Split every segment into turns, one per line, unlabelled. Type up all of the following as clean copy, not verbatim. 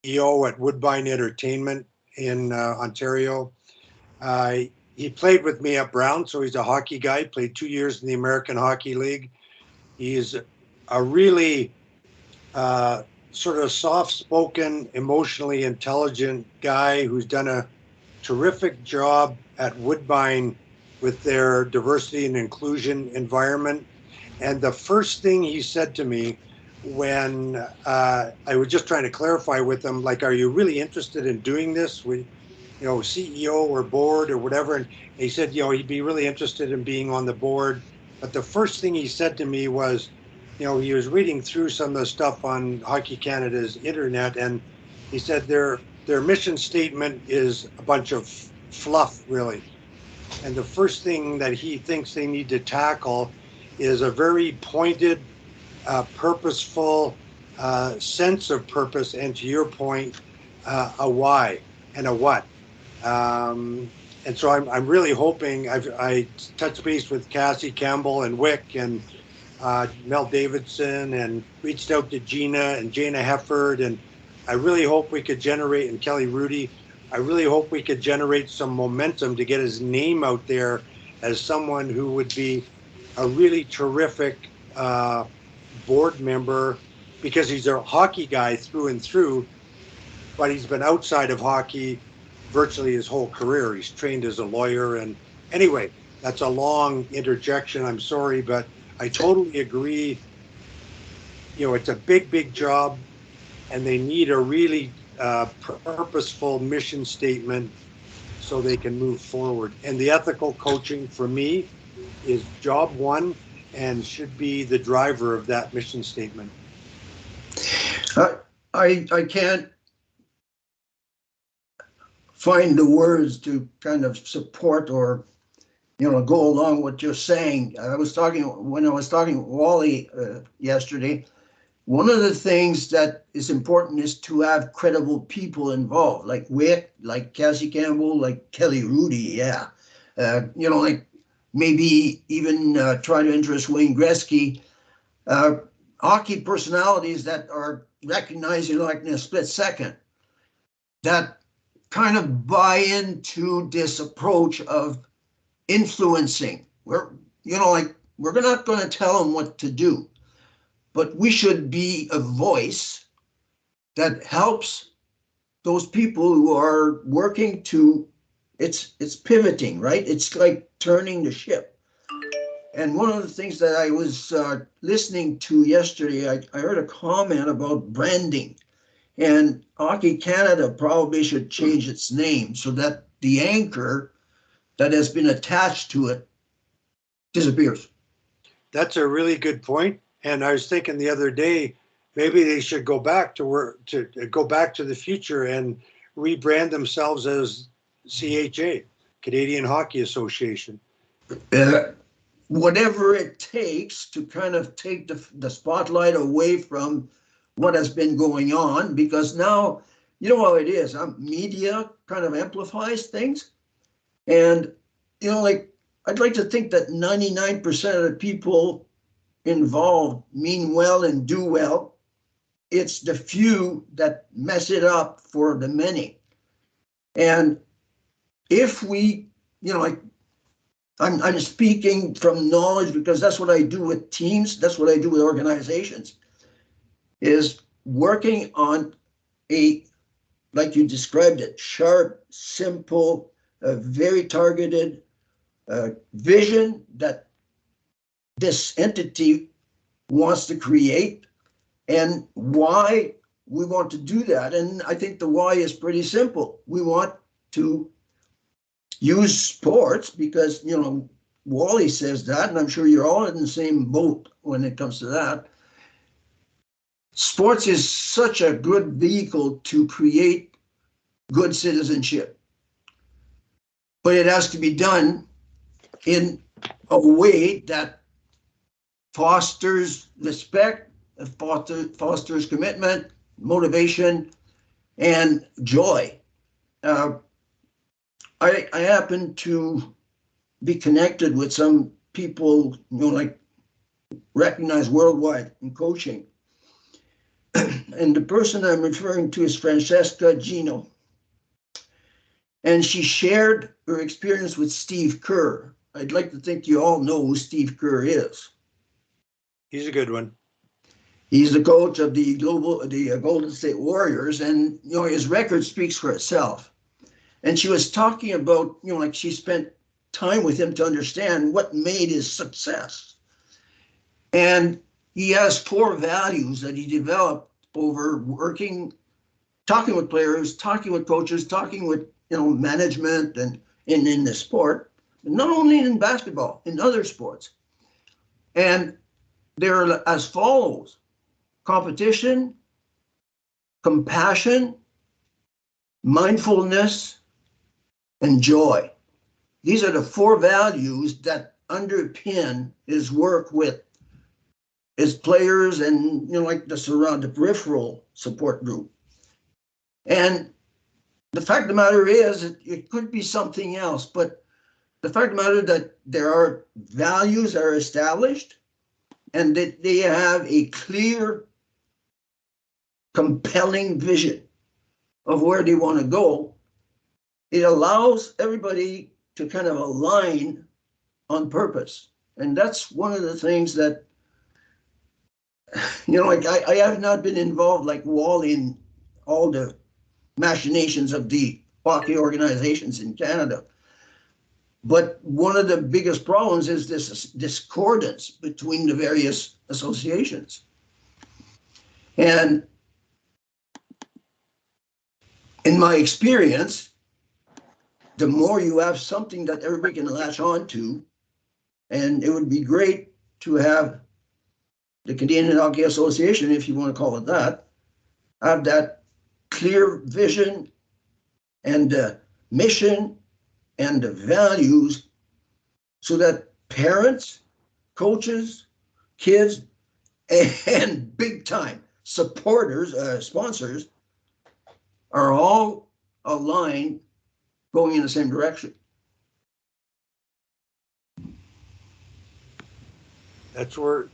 CEO at Woodbine Entertainment in Ontario. Uh, he played with me at Brown, so he's a hockey guy. Played 2 years in the American Hockey League. He's a really uh, sort of soft-spoken, emotionally intelligent guy who's done a terrific job at Woodbine with their diversity and inclusion environment. And the first thing he said to me when I was just trying to clarify with him, like, are you really interested in doing this? CEO or board or whatever. And he said, he'd be really interested in being on the board. But the first thing he said to me was, he was reading through some of the stuff on Hockey Canada's internet, and he said their mission statement is a bunch of fluff, really. And the first thing that he thinks they need to tackle is a very pointed, purposeful sense of purpose, and to your point, a why and a what. And so I'm really hoping I touched base with Cassie Campbell and Wick and Mel Davidson and reached out to Gina and Jana Hefford. And I really hope we could generate, and Kelly Rudy, I really hope we could generate some momentum to get his name out there as someone who would be a really terrific board member, because he's a hockey guy through and through, but he's been outside of hockey virtually his whole career. He's trained as a lawyer. And anyway, that's a long interjection. I'm sorry, but I totally agree. It's a big, big job, and they need a really purposeful mission statement so they can move forward. And the ethical coaching for me is job one and should be the driver of that mission statement.
I can't find the words to kind of support or go along with what you're saying. When I was talking with Wally yesterday. One of the things that is important is to have credible people involved, like Wick, like Cassie Campbell, like Kelly Rudy. Yeah, like maybe even try to interest Wayne Gretzky. Hockey personalities that are recognized like in a split second, that kind of buy into this approach of influencing. We're not going to tell them what to do, but we should be a voice that helps those people who are working to, it's pivoting, right? It's like turning the ship. And one of the things that I was listening to yesterday, I heard a comment about branding. And Hockey Canada probably should change its name so that the anchor that has been attached to it disappears.
That's a really good point. And I was thinking the other day, maybe they should go back to the future and rebrand themselves as CHA, Canadian Hockey Association.
Uh, Whatever it takes to kind of take the spotlight away from what has been going on, because now, you know how it is, media kind of amplifies things. And, like, I'd like to think that 99% of the people involved mean well and do well. It's the few that mess it up for the many. And if we, like, I'm speaking from knowledge because that's what I do with teams. That's what I do with organizations, is working on a, like you described it, sharp, simple, very targeted vision that this entity wants to create, and why we want to do that. And I think the why is pretty simple. We want to use sports because, Wally says that, and I'm sure you're all in the same boat when it comes to that. Sports is such a good vehicle to create good citizenship, but it has to be done in a way that fosters respect, fosters commitment, motivation, and joy. Uh, I happen to be connected with some people, like recognized worldwide in coaching. And the person I'm referring to is Francesca Gino. And she shared her experience with Steve Kerr. I'd like to think you all know who Steve Kerr is.
He's a good one.
He's the coach of the Golden State Warriors, and his record speaks for itself. And she was talking about, like she spent time with him to understand what made his success. And he has 4 values that he developed over talking with players, talking with coaches, talking with management, and in the sport, not only in basketball, in other sports. And they're as follows: competition, compassion, mindfulness, and joy. These are the 4 values that underpin his work with his players and like the peripheral support group. And the fact of the matter is, it could be something else, but the fact of the matter that there are values that are established and that they have a clear, compelling vision of where they want to go, it allows everybody to kind of align on purpose. And that's one of the things that, like I have not been involved like Wally in all the machinations of the hockey organizations in Canada. But one of the biggest problems is this discordance between the various associations. And in my experience, the more you have something that everybody can latch on to, and it would be great to have the Canadian Hockey Association, if you want to call it that, have that clear vision and mission and the values so that parents, coaches, kids, and big time supporters, sponsors are all aligned going in the same direction.
That's where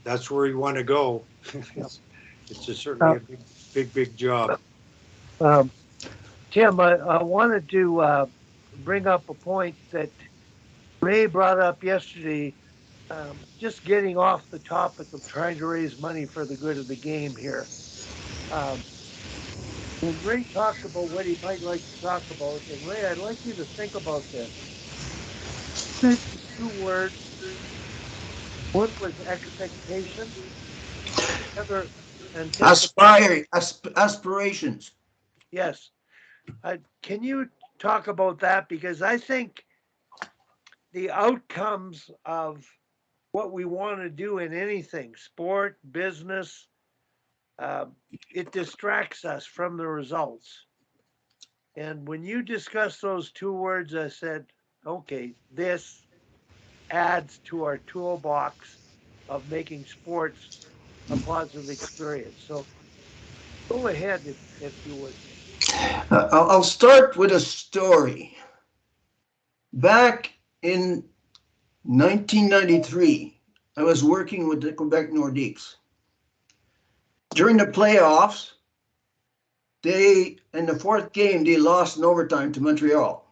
you want to go. Certainly a big job.
Tim, I wanted to bring up a point that Ray brought up yesterday, just getting off the topic of trying to raise money for the good of the game here. When Ray talked about what he might like to talk about, and Ray, I'd like you to think about this. 2 words. One was expectation, the other
Aspirations.
Yes. Can you talk about that? Because I think the outcomes of what we want to do in anything, sport, business, it distracts us from the results. And when you discuss those 2 words, I said, okay, this adds to our toolbox of making sports a positive experience. So go ahead if you would.
I'll start with a story. Back in 1993, I was working with the Quebec Nordiques. During the playoffs, in the 4th game, they lost in overtime to Montreal.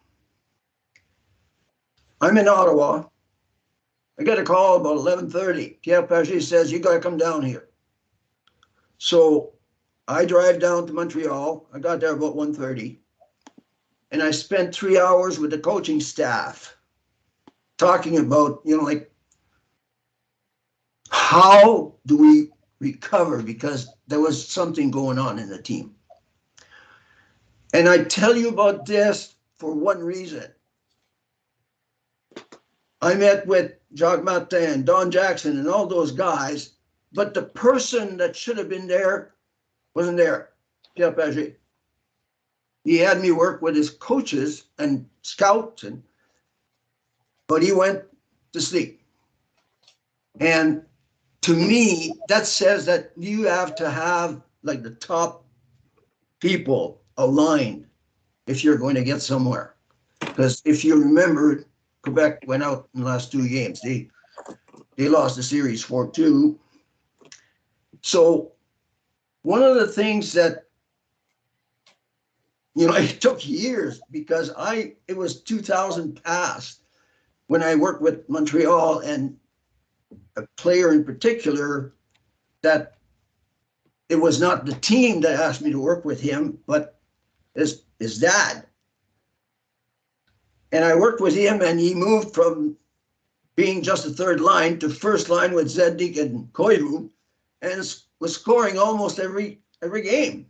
I'm in Ottawa. I got a call about 11:30. Pierre Pagé says, you got to come down here. So I drive down to Montreal. I got there about 1:30. And I spent 3 hours with the coaching staff talking about, like, how do we recover? Because there was something going on in the team. And I tell you about this for one reason. I met with Jacques Martin, Don Jackson, and all those guys, but the person that should have been there wasn't there, Pierre Pagé. He had me work with his coaches and scouts, but he went to sleep. And to me, that says that you have to have like the top people aligned if you're going to get somewhere. Because if you remember, Quebec went out in the last 2 games. They lost the series 4-2. So one of the things that, it took years because it was 2000 past when I worked with Montreal, and a player in particular that it was not the team that asked me to work with him, but his dad. And I worked with him, and he moved from being just a third line to first line with Zednik and Koivu, and was scoring almost every game.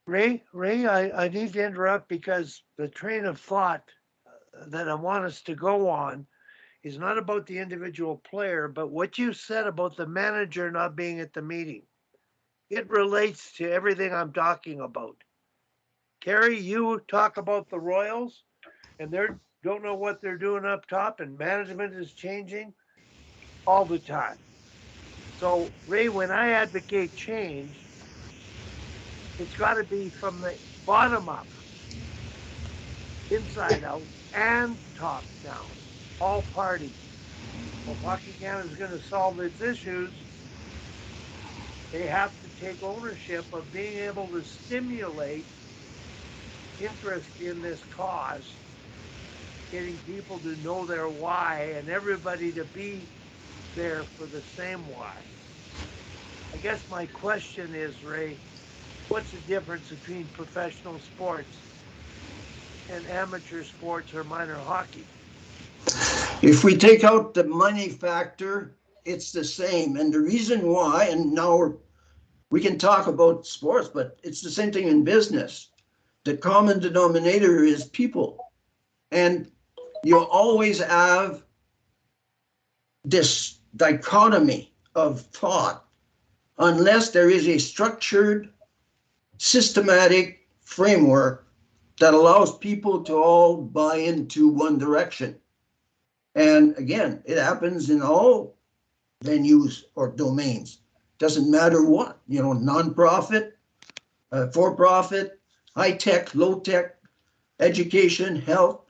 Ray, I need to interrupt because the train of thought that I want us to go on is not about the individual player, but what you said about the manager not being at the meeting. It relates to everything I'm talking about. Kerry, you talk about the Royals, and they don't know what they're doing up top, and management is changing all the time. So, Ray, when I advocate change, it's got to be from the bottom up, inside out, and top down, all parties. Well, if Hockey Canada is going to solve its issues, they have to take ownership of being able to stimulate interest in this cause, getting people to know their why and everybody to be there for the same why. I guess my question is, Ray, what's the difference between professional sports and amateur sports or minor hockey?
If we take out the money factor, it's the same. And the reason why, and now we can talk about sports, but it's the same thing in business. The common denominator is people. And you always have this dichotomy of thought unless there is a structured, systematic framework that allows people to all buy into one direction. And again, it happens in all venues or domains. Doesn't matter what, nonprofit, for-profit, high-tech, low-tech, education, health.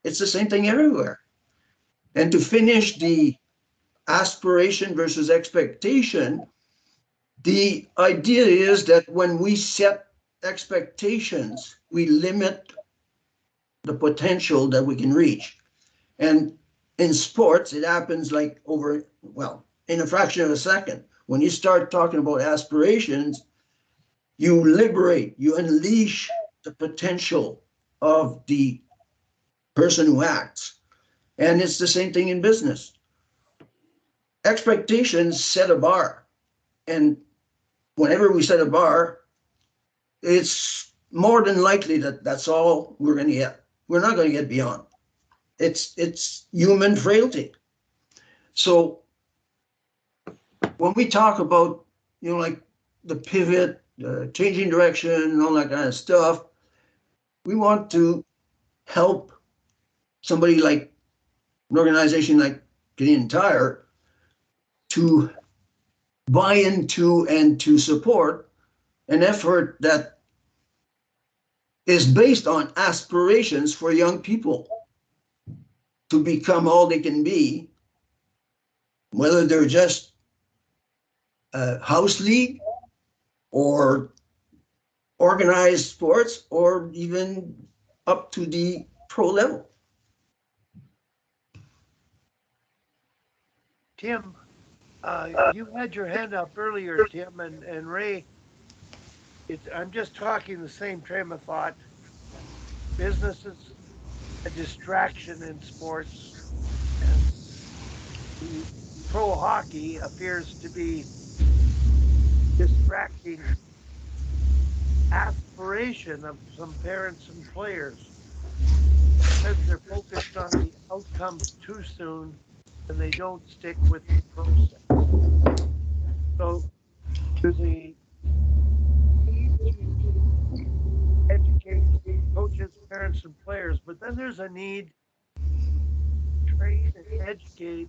It's the same thing everywhere. And to finish the aspiration versus expectation, the idea is that when we set expectations, we limit the potential that we can reach. And in sports, it happens like in a fraction of a second. When you start talking about aspirations, you liberate, you unleash the potential of the person who acts. And it's the same thing in business. Expectations set a bar. And whenever we set a bar, it's more than likely that that's all we're going to get. We're not going to get beyond. It's human frailty. So when we talk about, like the pivot, changing direction, and all that kind of stuff, we want to help somebody like an organization like Canadian Tire to buy into and to support an effort that is based on aspirations for young people to become all they can be, whether they're just a house league or organized sports or even up to the pro level.
Tim, you had your hand up earlier, Tim, and Ray. I'm just talking the same train of thought. Business is a distraction in sports, and the pro hockey appears to be distracting aspiration of some parents and players because they're focused on the outcomes too soon and they don't stick with the process. So there's a need to educate coaches, parents, and players, but then there's a need to train and educate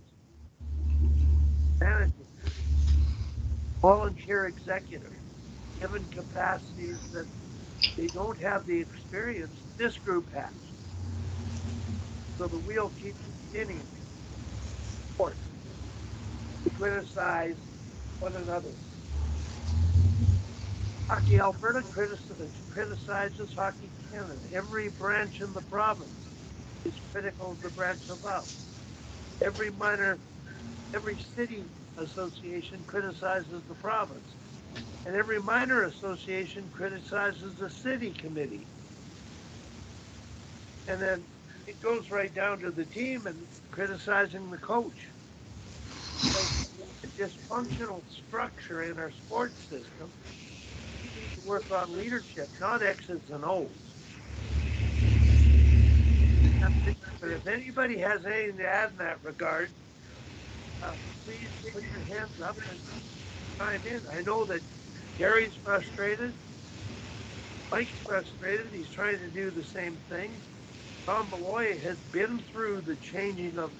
managers, volunteer executives, given capacities that they don't have the experience this group has. So the wheel keeps spinning. Sports, we criticize one another. Hockey Alberta criticizes Hockey Canada. Every branch in the province is critical of the branch above. Every city association criticizes the province, and every minor association criticizes the city committee. And then it goes right down to the team and criticizing the coach. So a dysfunctional structure in our sports system. We need to work on leadership, not X's and O's. But if anybody has anything to add in that regard, please put your hands up and chime in. I know that Gary's frustrated. Mike's frustrated. He's trying to do the same thing. Tom Malloy has been through the changing of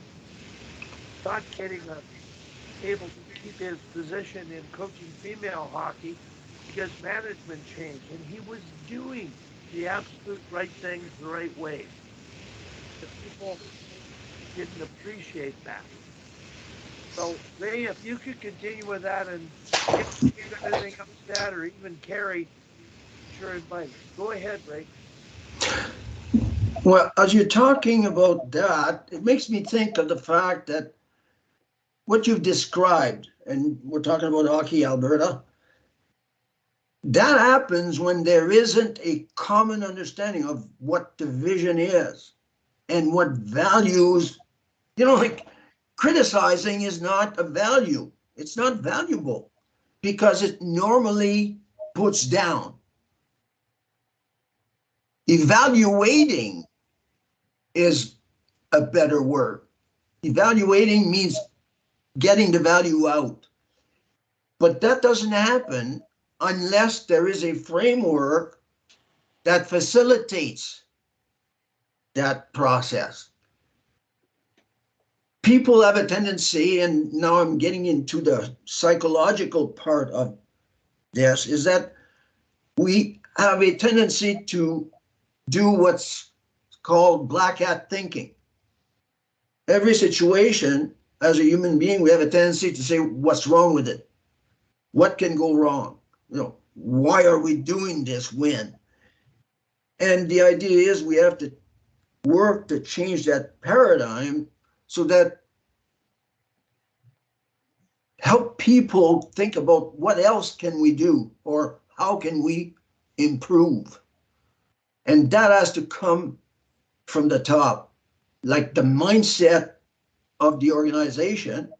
not able to keep his position in coaching female hockey because management changed, and he was doing the absolute right things the right way. The people didn't appreciate that. So, Ray, if you could continue with that, and if you got anything else to add, or even Carrie, sure invite. Go ahead, Ray.
Well, as you're talking about that, it makes me think of the fact that what you've described, and we're talking about Hockey Alberta, that happens when there isn't a common understanding of what the vision is and what values, like criticizing is not a value. It's not valuable because it normally puts down. Evaluating is a better word. Evaluating means getting the value out. But that doesn't happen unless there is a framework that facilitates that process. People have a tendency, and now I'm getting into the psychological part of this, is that we have a tendency to do what's called Blackout Thinking. Every situation, as a human being, we have a tendency to say, what's wrong with it? What can go wrong? Why are we doing this when? And the idea is we have to work to change that paradigm so that help people think about what else can we do or how can we improve. And that has to come from the top, like the mindset of the organization.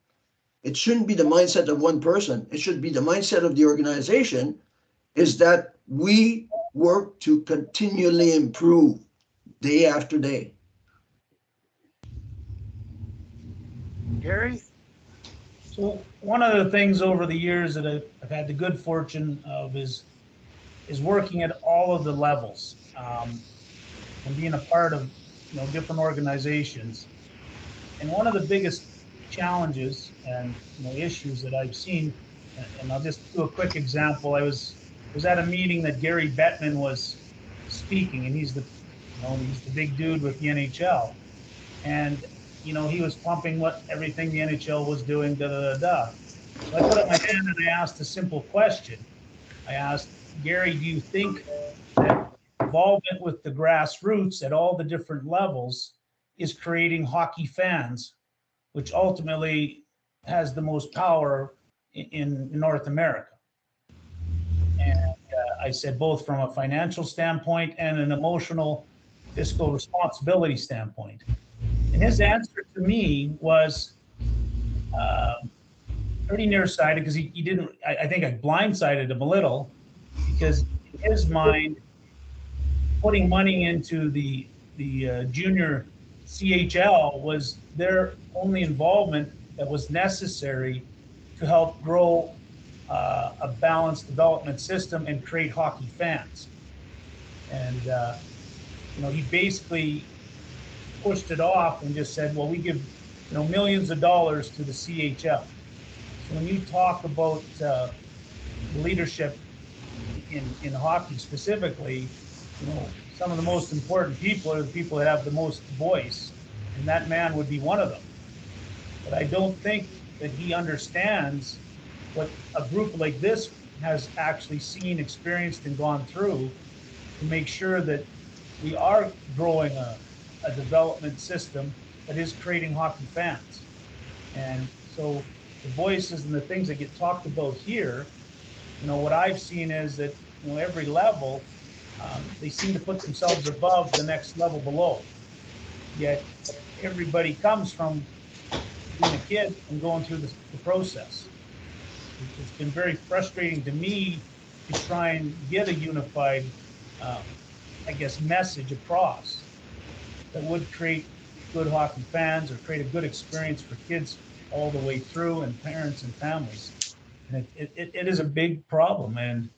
It shouldn't be the mindset of one person. It should be the mindset of the organization is that we work to continually improve day after day.
Gary?
So one of the things over the years that I've had the good fortune of is working at all of the levels and being a part of different organizations. And one of the biggest challenges and issues that I've seen, and I'll just do a quick example. I was at a meeting that Gary Bettman was speaking, and he's the big dude with the NHL, and he was pumping everything the NHL was doing, So I put up my hand and I asked a simple question. I asked, Gary, do you think that involvement with the grassroots at all the different levels is creating hockey fans, which ultimately has the most power in North America? And I said both from a financial standpoint and an emotional fiscal responsibility standpoint. And his answer to me was pretty nearsighted because he didn't, I think I blindsided him a little, because in his mind, putting money into the junior CHL was their only involvement that was necessary to help grow a balanced development system and create hockey fans. And he basically pushed it off and just said, well, we give millions of dollars to the CHL. So when you talk about leadership in hockey specifically, some of the most important people are the people that have the most voice, and that man would be one of them. But I don't think that he understands what a group like this has actually seen, experienced, and gone through to make sure that we are growing a development system that is creating hockey fans. And so the voices and the things that get talked about here, what I've seen is that, every level, they seem to put themselves above the next level below. Yet everybody comes from being a kid and going through the process. It's been very frustrating to me to try and get a unified, message across that would create good hockey fans or create a good experience for kids all the way through, and parents and families. And it is a big problem. And,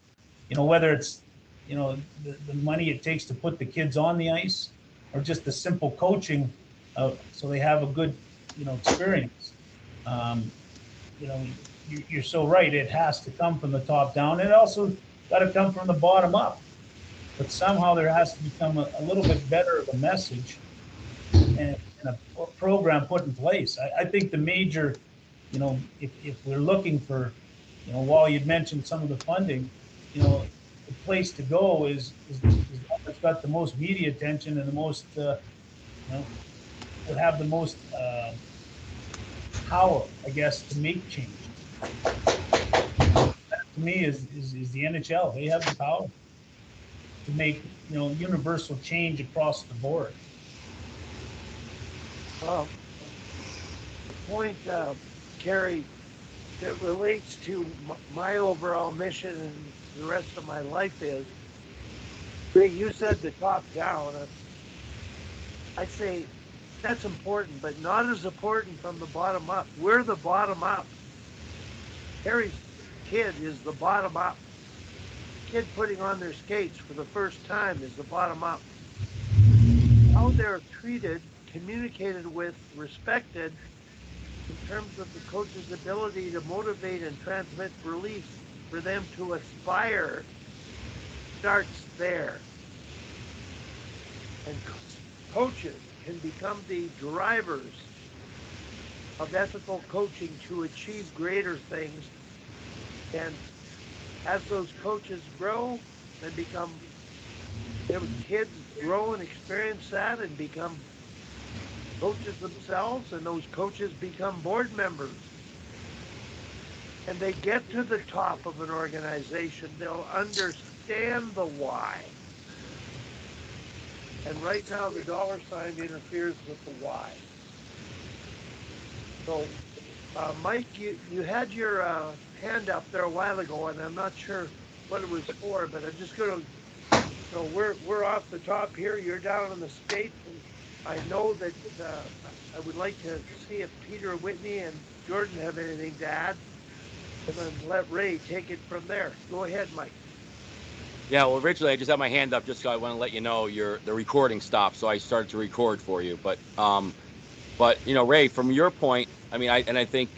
whether it's, the money it takes to put the kids on the ice, or just the simple coaching so they have a good, experience. You're so right. It has to come from the top down. It also got to come from the bottom up. But somehow there has to become a little bit better of a message and a program put in place. I think the major, if we're looking for, while you'd mentioned some of the funding, the place to go is it's got the most media attention and the most, would have the most power, I guess, to make change. That, to me, is the NHL. They have the power to make, universal change across the board.
The point, Kerry, that relates to my overall mission and the rest of my life is, Ray, you said the top down. I'd say that's important, but not as important from the bottom up. We're the bottom up. Kerry's kid is the bottom up. Kid putting on their skates for the first time is the bottom up. How they're treated, communicated with, respected in terms of the coach's ability to motivate and transmit beliefs for them to aspire starts there. And coaches can become the drivers of ethical coaching to achieve greater things. And as those coaches grow and become, those kids grow and experience that and become coaches themselves, and those coaches become board members, and they get to the top of an organization, they'll understand the why. And right now the dollar sign interferes with the why. So Mike, you had your hand up there a while ago, and I'm not sure what it was for, but I'm just going to, we're off the top here. You're down in the States, and I know that I would like to see if Peter Whitney and Jordan have anything to add, and then let Ray take it from there. Go ahead, Mike.
Yeah, well, originally I just had my hand up just so I want to let you know the recording stopped, so I started to record for you. But Ray, from your point, I think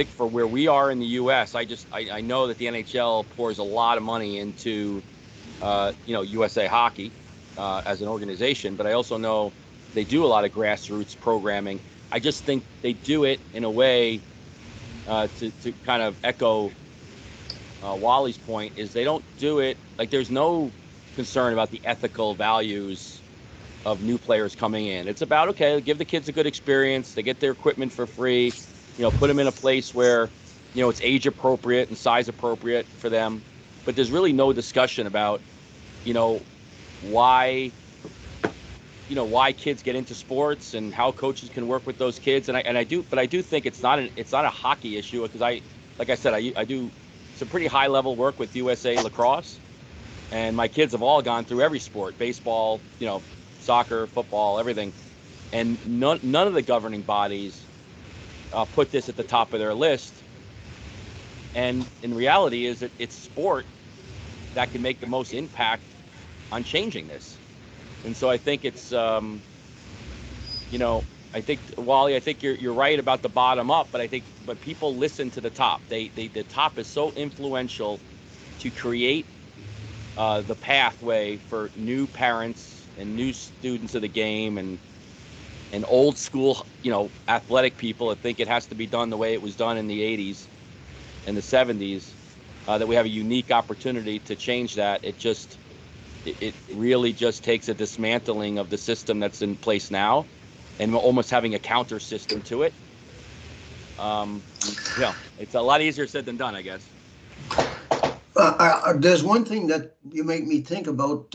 for where we are in the U.S., I know that the NHL pours a lot of money into USA Hockey as an organization, but I also know they do a lot of grassroots programming. I just think they do it in a way to kind of echo Wally's point, is they don't do it like there's no concern about the ethical values of new players coming in. It's about, okay, give the kids a good experience. They get their equipment for free, put them in a place where, it's age appropriate and size appropriate for them. But there's really no discussion about, why kids get into sports and how coaches can work with those kids. And I do think it's not a hockey issue, because I do some pretty high level work with USA lacrosse, and my kids have all gone through every sport, baseball, soccer, football, everything. And none of the governing bodies put this at the top of their list. And in reality is that it's sport that can make the most impact on changing this. And so I think it's, Wally, I think you're right about the bottom up, but people listen to the top. The top is so influential to create the pathway for new parents and new students of the game, and old school, athletic people that think it has to be done the way it was done in the 80s and the 70s. that we have a unique opportunity to change that. It really just takes a dismantling of the system that's in place now and almost having a counter system to it. It's a lot easier said than done, I guess.
There's one thing that you make me think about,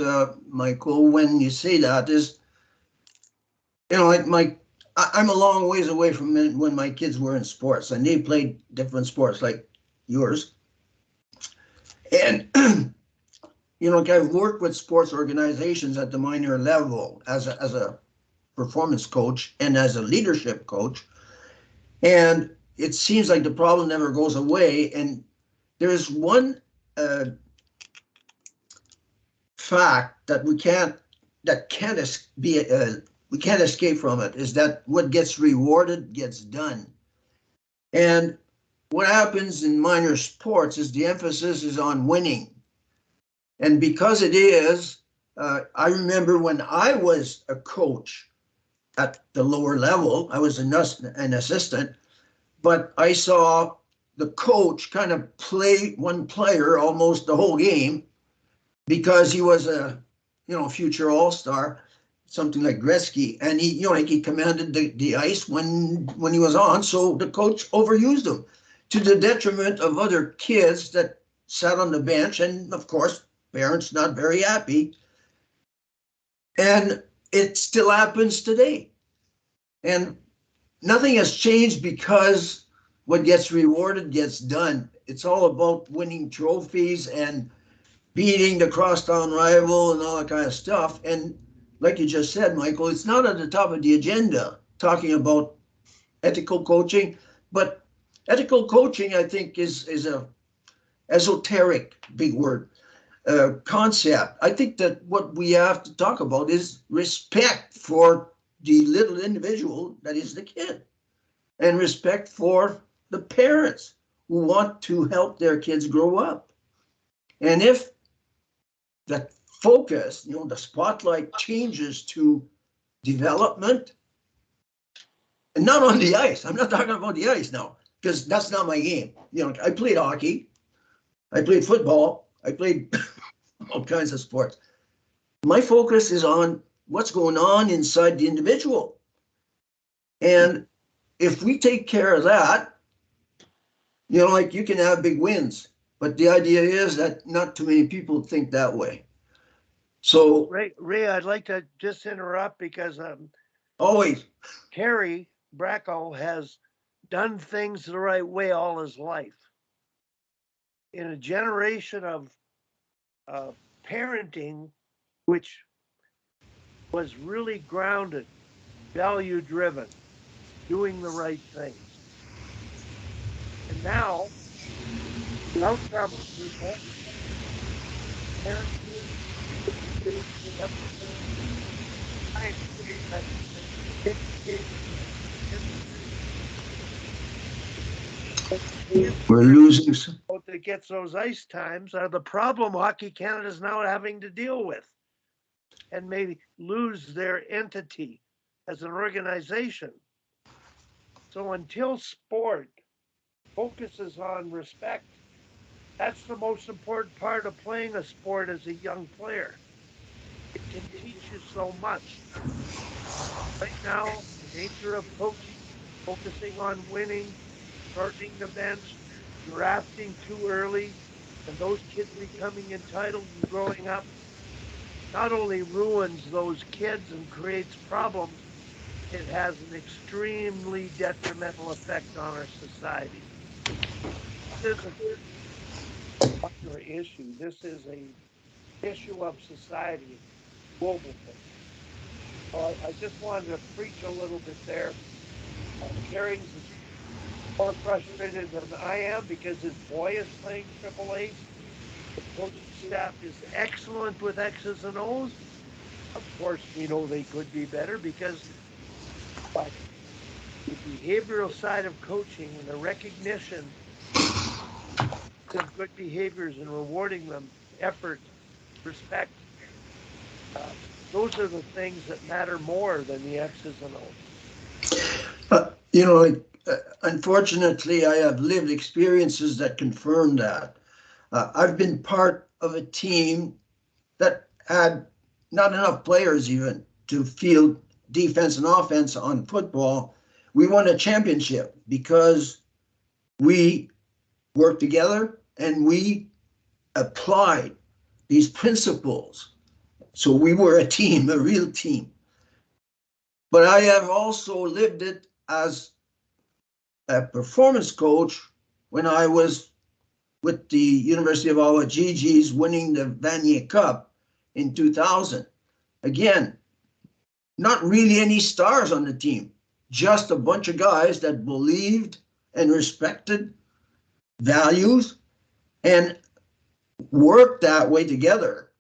Michael, when you say that is, like I'm a long ways away from when my kids were in sports, and they played different sports like yours. And I've worked with sports organizations at the minor level as a performance coach and as a leadership coach, and it seems like the problem never goes away. And there's one fact that we can't escape from it, is that what gets rewarded gets done. And what happens in minor sports is the emphasis is on winning. And because it is, I remember when I was a coach at the lower level, I was an assistant, but I saw the coach kind of play one player almost the whole game because he was a future all-star, something like Gretzky, and he commanded the ice when he was on, so the coach overused him to the detriment of other kids that sat on the bench, and of course parents not very happy. And it still happens today, and nothing has changed because what gets rewarded gets done. It's all about winning trophies and beating the crosstown rival and all that kind of stuff. And like you just said, Michael, it's not at the top of the agenda talking about ethical coaching, but ethical coaching, I think, is a esoteric, big word, concept. I think that what we have to talk about is respect for the little individual that is the kid, and respect for the parents who want to help their kids grow up. And if the focus, the spotlight changes to development, and not on the ice. I'm not talking about the ice now, because that's not my game. I played hockey, I played football, I played all kinds of sports. My focus is on what's going on inside the individual. And if we take care of that, you can have big wins. But the idea is that not too many people think that way. So
Ray, I'd like to just interrupt because
always
Terry Bracco has done things the right way all his life. In a generation of parenting, which was really grounded, value driven, doing the right things. And now, the outcome people, parents,
we're losing.
that gets those ice times are the problem Hockey Canada is now having to deal with, and maybe lose their entity as an organization. So until sport focuses on respect, that's the most important part of playing a sport as a young player. It can teach you so much. Right now, the nature of coaching, focusing on winning, shortening the bench, drafting too early, and those kids becoming entitled and growing up, not only ruins those kids and creates problems, it has an extremely detrimental effect on our society. This isn't a minor issue. This is a issue of society, global thing. So I just wanted to preach a little bit there. Terry's more frustrated than I am because his boy is playing AAA. The coaching staff is excellent with X's and O's. Of course, we know they could be better but the behavioral side of coaching and the recognition of good behaviors and rewarding them, effort, respect, those are the things that matter more than the X's and O's.
Unfortunately, I have lived experiences that confirm that. I've been part of a team that had not enough players even to field defense and offense on football. We won a championship because we worked together and we applied these principles. So we were a team, a real team. But I have also lived it as a performance coach when I was with the University of Ottawa GGs winning the Vanier Cup in 2000. Again, not really any stars on the team, just a bunch of guys that believed and respected values and worked that way together.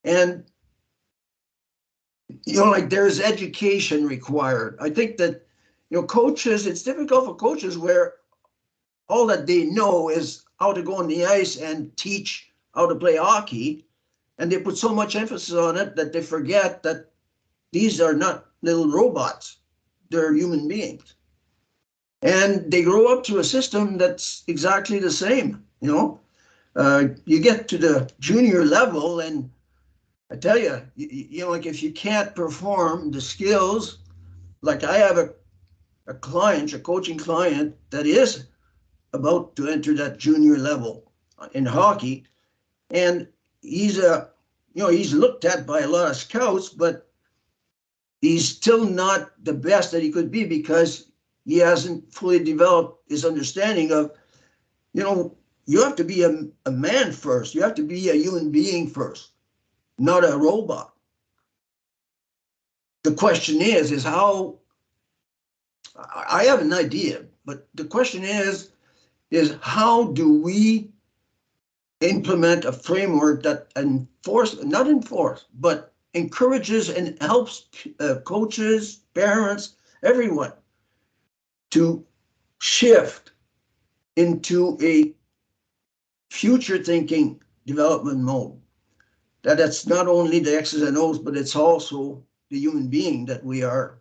And, like there's education required. I think that, coaches, it's difficult for coaches where all that they know is how to go on the ice and teach how to play hockey. And they put so much emphasis on it that they forget that these are not little robots. They're human beings. And they grow up to a system that's exactly the same, You get to the junior level and I tell you, like if you can't perform the skills, like I have a client, a coaching client that is about to enter that junior level in hockey. And he's he's looked at by a lot of scouts, but he's still not the best that he could be because he hasn't fully developed his understanding of, you have to be a man first. You have to be a human being first, not a robot. The question is how, I have an idea, but the question is how do we implement a framework that but encourages and helps coaches, parents, everyone to shift into a future thinking development mode. That's not only the X's and O's, but it's also the human being that we are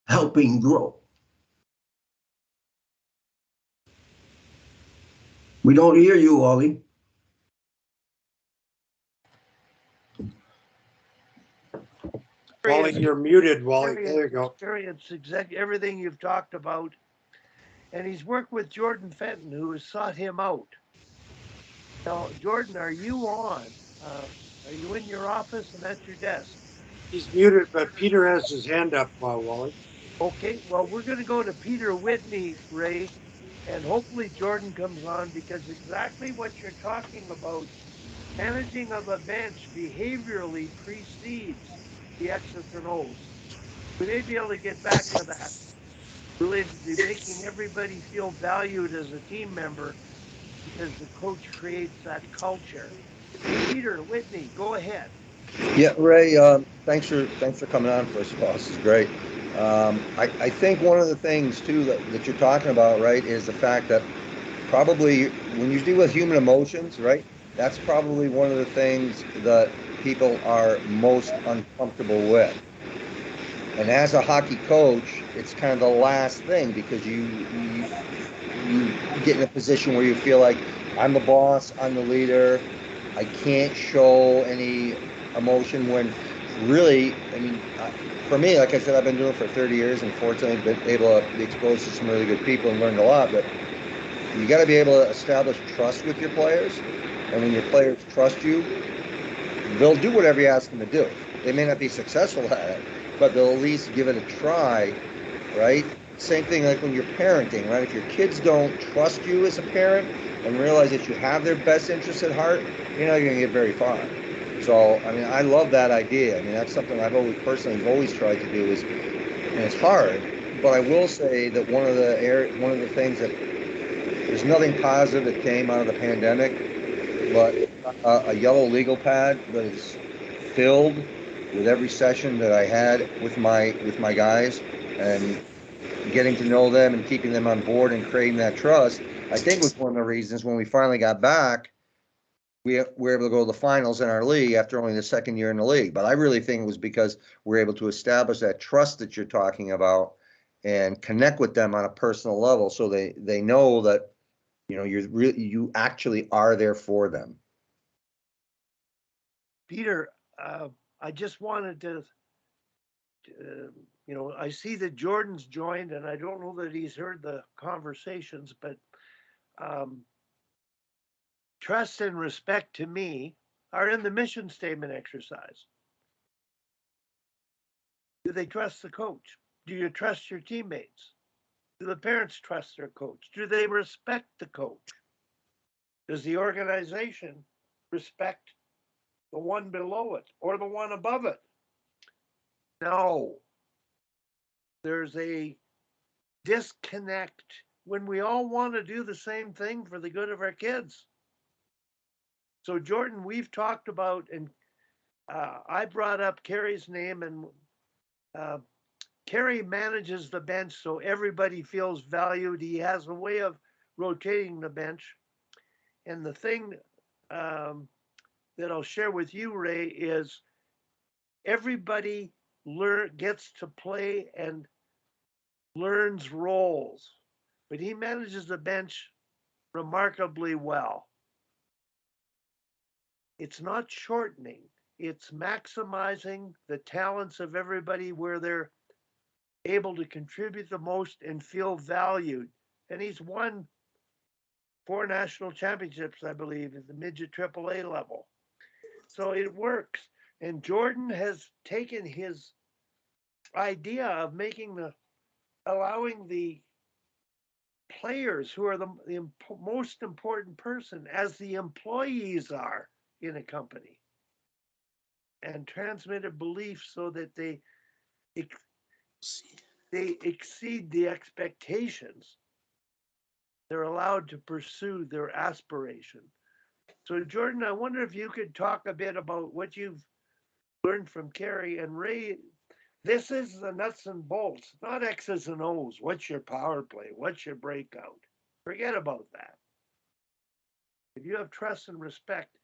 helping grow. We don't hear you, Wally.
Wally, you're muted, Wally. There you go.
Experience exactly everything you've talked about. And he's worked with Jordan Fenton, who has sought him out. Now, Jordan, are you on? Are you in your office and at your desk?
He's muted, but Peter has his hand up, Wally.
Okay, well, we're going to go to Peter Whitney, Ray, and hopefully Jordan comes on because exactly what you're talking about, managing of a bench behaviorally precedes the X's and O's. We may be able to get back to that. Really be making everybody feel valued as a team member because the coach creates that culture. Peter Whitney, go ahead.
Yeah, Ray, thanks for coming on. First of all, this is great. I think one of the things too that you're talking about, right, is the fact that probably when you deal with human emotions, right, that's probably one of the things that people are most uncomfortable with. And as a hockey coach, it's kind of the last thing because you get in a position where you feel like I'm the boss, I'm the leader, I can't show any emotion when really, I mean, for me, like I said, I've been doing it for 30 years and fortunately been able to be exposed to some really good people and learned a lot, but you got to be able to establish trust with your players. And when your players trust you, they'll do whatever you ask them to do. They may not be successful at it, but they'll at least give it a try, right? Same thing like when you're parenting, right? If your kids don't trust you as a parent and realize that you have their best interests at heart, you're not going to get very far. So, I mean, I love that idea. I mean, that's something I've always tried to do is, and it's hard, but I will say that one of the things that there's nothing positive that came out of the pandemic, but a yellow legal pad that is filled with every session that I had with my guys and getting to know them and keeping them on board and creating that trust, I think was one of the reasons when we finally got back, we were able to go to the finals in our league after only the second year in the league. But I really think it was because we're able to establish that trust that you're talking about and connect with them on a personal level so they know that You know, you actually are there for them.
Peter, I just wanted to, I see that Jordan's joined, and I don't know that he's heard the conversations, but trust and respect to me are in the mission statement exercise. Do they trust the coach? Do you trust your teammates? Do the parents trust their coach? Do they respect the coach? Does the organization respect the one below it or the one above it? No. There's a disconnect when we all want to do the same thing for the good of our kids. So, Jordan, we've talked about, and I brought up Kerry's name, and Kerry manages the bench so everybody feels valued. He has a way of rotating the bench. And the thing that I'll share with you, Ray, is everybody gets to play and learns roles, but he manages the bench remarkably well. It's not shortening, it's maximizing the talents of everybody where they're able to contribute the most and feel valued. And he's won 4 national championships, I believe, at the midget AAA level. So it works. And Jordan has taken his idea of allowing the players who are the most important person as the employees are in a company, and transmit a belief so that they exceed the expectations. They're allowed to pursue their aspiration. So, Jordan, I wonder if you could talk a bit about what you've learned from Kerry and Ray. This is the nuts and bolts, not X's and O's. What's your power play? What's your breakout? Forget about that. If you have trust and respect,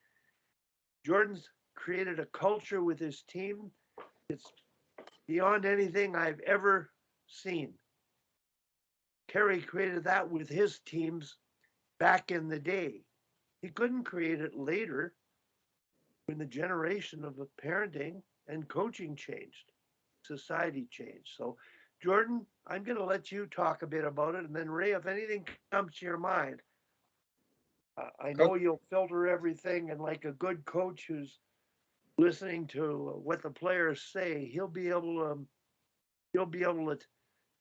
Jordan's created a culture with his team. It's beyond anything I've ever seen. Kerry created that with his teams back in the day. He couldn't create it later when the generation of the parenting and coaching changed, society changed. So, Jordan, I'm going to let you talk a bit about it. And then, Ray, if anything comes to your mind, I know you'll filter everything. And like a good coach who's listening to what the players say, he'll be able to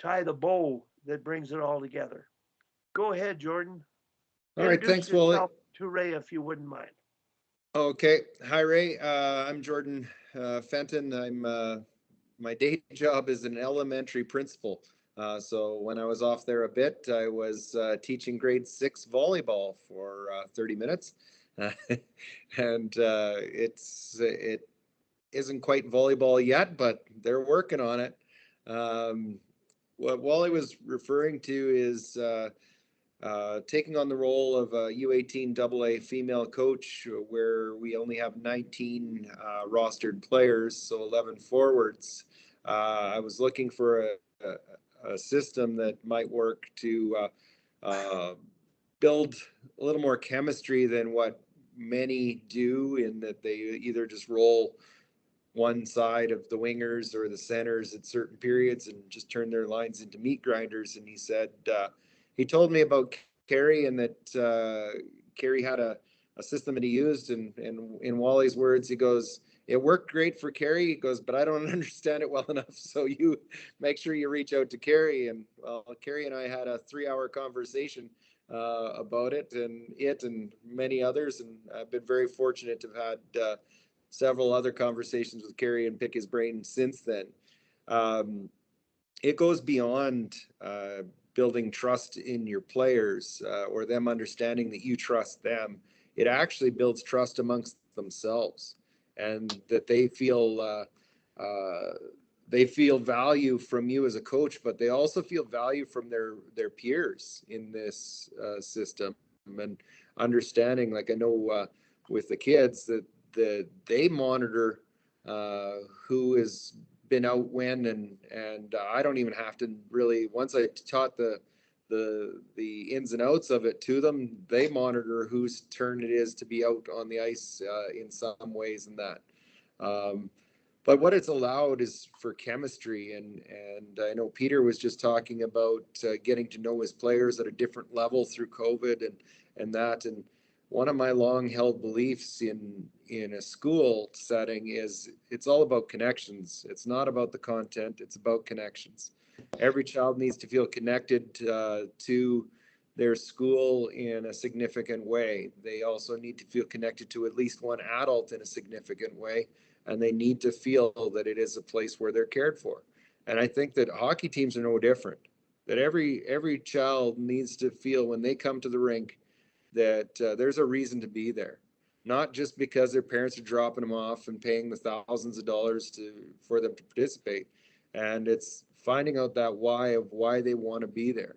tie the bow that brings it all together. Go ahead, Jordan.
All right, thanks, Wally.
To Ray, if you wouldn't mind.
Okay, hi Ray. I'm Jordan Fenton. My day job is an elementary principal. So when I was off there a bit, I was teaching grade 6 volleyball for 30 minutes, and it isn't quite volleyball yet, but they're working on it. What Wally was referring to is taking on the role of a U18 AA female coach, where we only have 19 rostered players, so 11 forwards. I was looking for a system that might work to build a little more chemistry than what many do, in that they either just roll one side of the wingers or the centers at certain periods and just turn their lines into meat grinders. And he said, he told me about Kerry, and that Kerry had a system that he used. And in Wally's words, he goes, "It worked great for Kerry." He goes, "But I don't understand it well enough. So you make sure you reach out to Kerry." And Kerry and I had a 3-hour conversation about it and many others. And I've been very fortunate to have had several other conversations with Kerry and pick his brain since then. It goes beyond building trust in your players or them understanding that you trust them. It actually builds trust amongst themselves, and that they feel value from you as a coach, but they also feel value from their peers in this system. And understanding, like I know with the kids, that they monitor who has been out when, and I don't even have to really, once I taught the the ins and outs of it to them. They monitor whose turn it is to be out on the ice in some ways and that. But what it's allowed is for chemistry, and I know Peter was just talking about getting to know his players at a different level through COVID and that. And one of my long held beliefs in a school setting is it's all about connections. It's not about the content, it's about connections. Every child needs to feel connected to their school in a significant way. They also need to feel connected to at least one adult in a significant way, and they need to feel that it is a place where they're cared for. And I think that hockey teams are no different. That every child needs to feel when they come to the rink that there's a reason to be there, not just because their parents are dropping them off and paying the thousands of dollars for them to participate. And it's finding out that why of why they want to be there.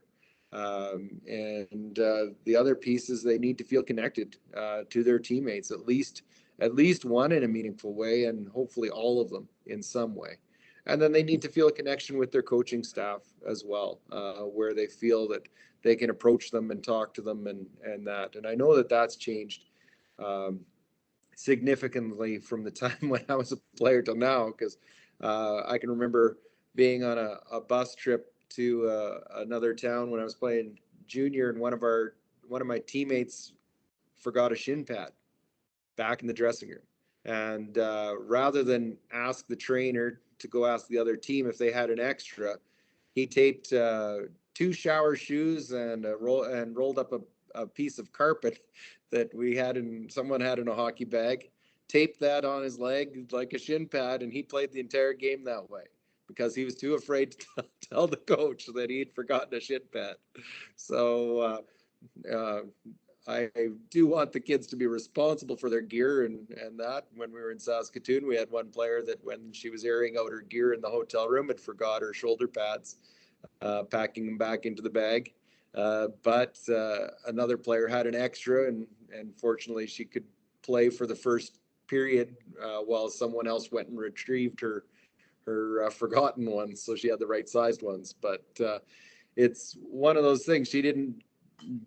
And the other piece is they need to feel connected to their teammates, at least one in a meaningful way, and hopefully all of them in some way. And then they need to feel a connection with their coaching staff as well, where they feel that they can approach them and talk to them and that. And I know that that's changed significantly from the time when I was a player till now, because I can remember being on a bus trip to another town when I was playing junior, and one of my teammates forgot a shin pad back in the dressing room. And rather than ask the trainer to go ask the other team if they had an extra, he taped two shower shoes and rolled up a piece of carpet that someone had in a hockey bag, taped that on his leg like a shin pad, and he played the entire game that way because he was too afraid to tell the coach that he'd forgotten a shin pad. So I do want the kids to be responsible for their gear and that. When we were in Saskatoon, we had one player that when she was airing out her gear in the hotel room, had forgot her shoulder pads, packing them back into the bag. But another player had an extra, and fortunately she could play for the first period while someone else went and retrieved her forgotten ones, so she had the right sized ones. But it's one of those things.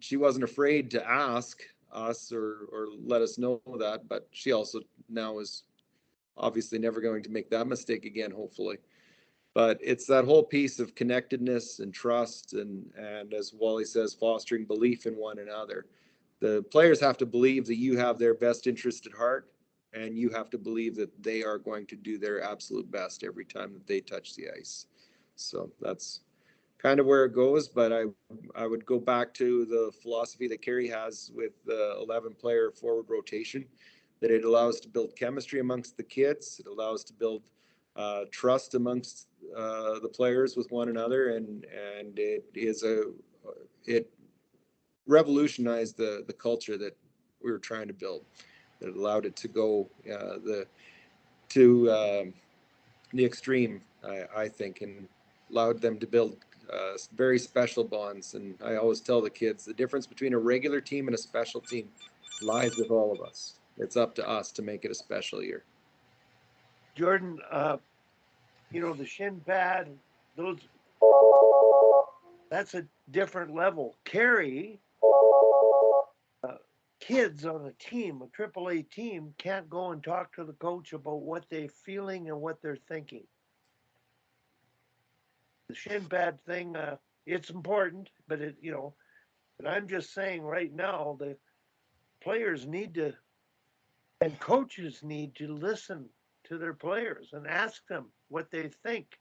She wasn't afraid to ask us or let us know that, but she also now is obviously never going to make that mistake again, hopefully. But it's that whole piece of connectedness and trust and as Wally says, fostering belief in one another. The players have to believe that you have their best interest at heart, and you have to believe that they are going to do their absolute best every time that they touch the ice. So that's kind of where it goes, but I would go back to the philosophy that Kerry has with the 11-player forward rotation, that it allows to build chemistry amongst the kids. It allows to build trust amongst the players with one another, and it revolutionized the culture that we were trying to build. That allowed it to go to the extreme, I think, and allowed them to build very special bonds. And I always tell the kids the difference between a regular team and a special team lies with all of us. It's up to us to make it a special year.
Jordan, the shin pad, that's a different level. Kerry, kids on a team, a AAA team, can't go and talk to the coach about what they're feeling and what they're thinking. The shin pad thing, it's important, but but I'm just saying right now, the players need to, and coaches need to listen to their players and ask them what they think,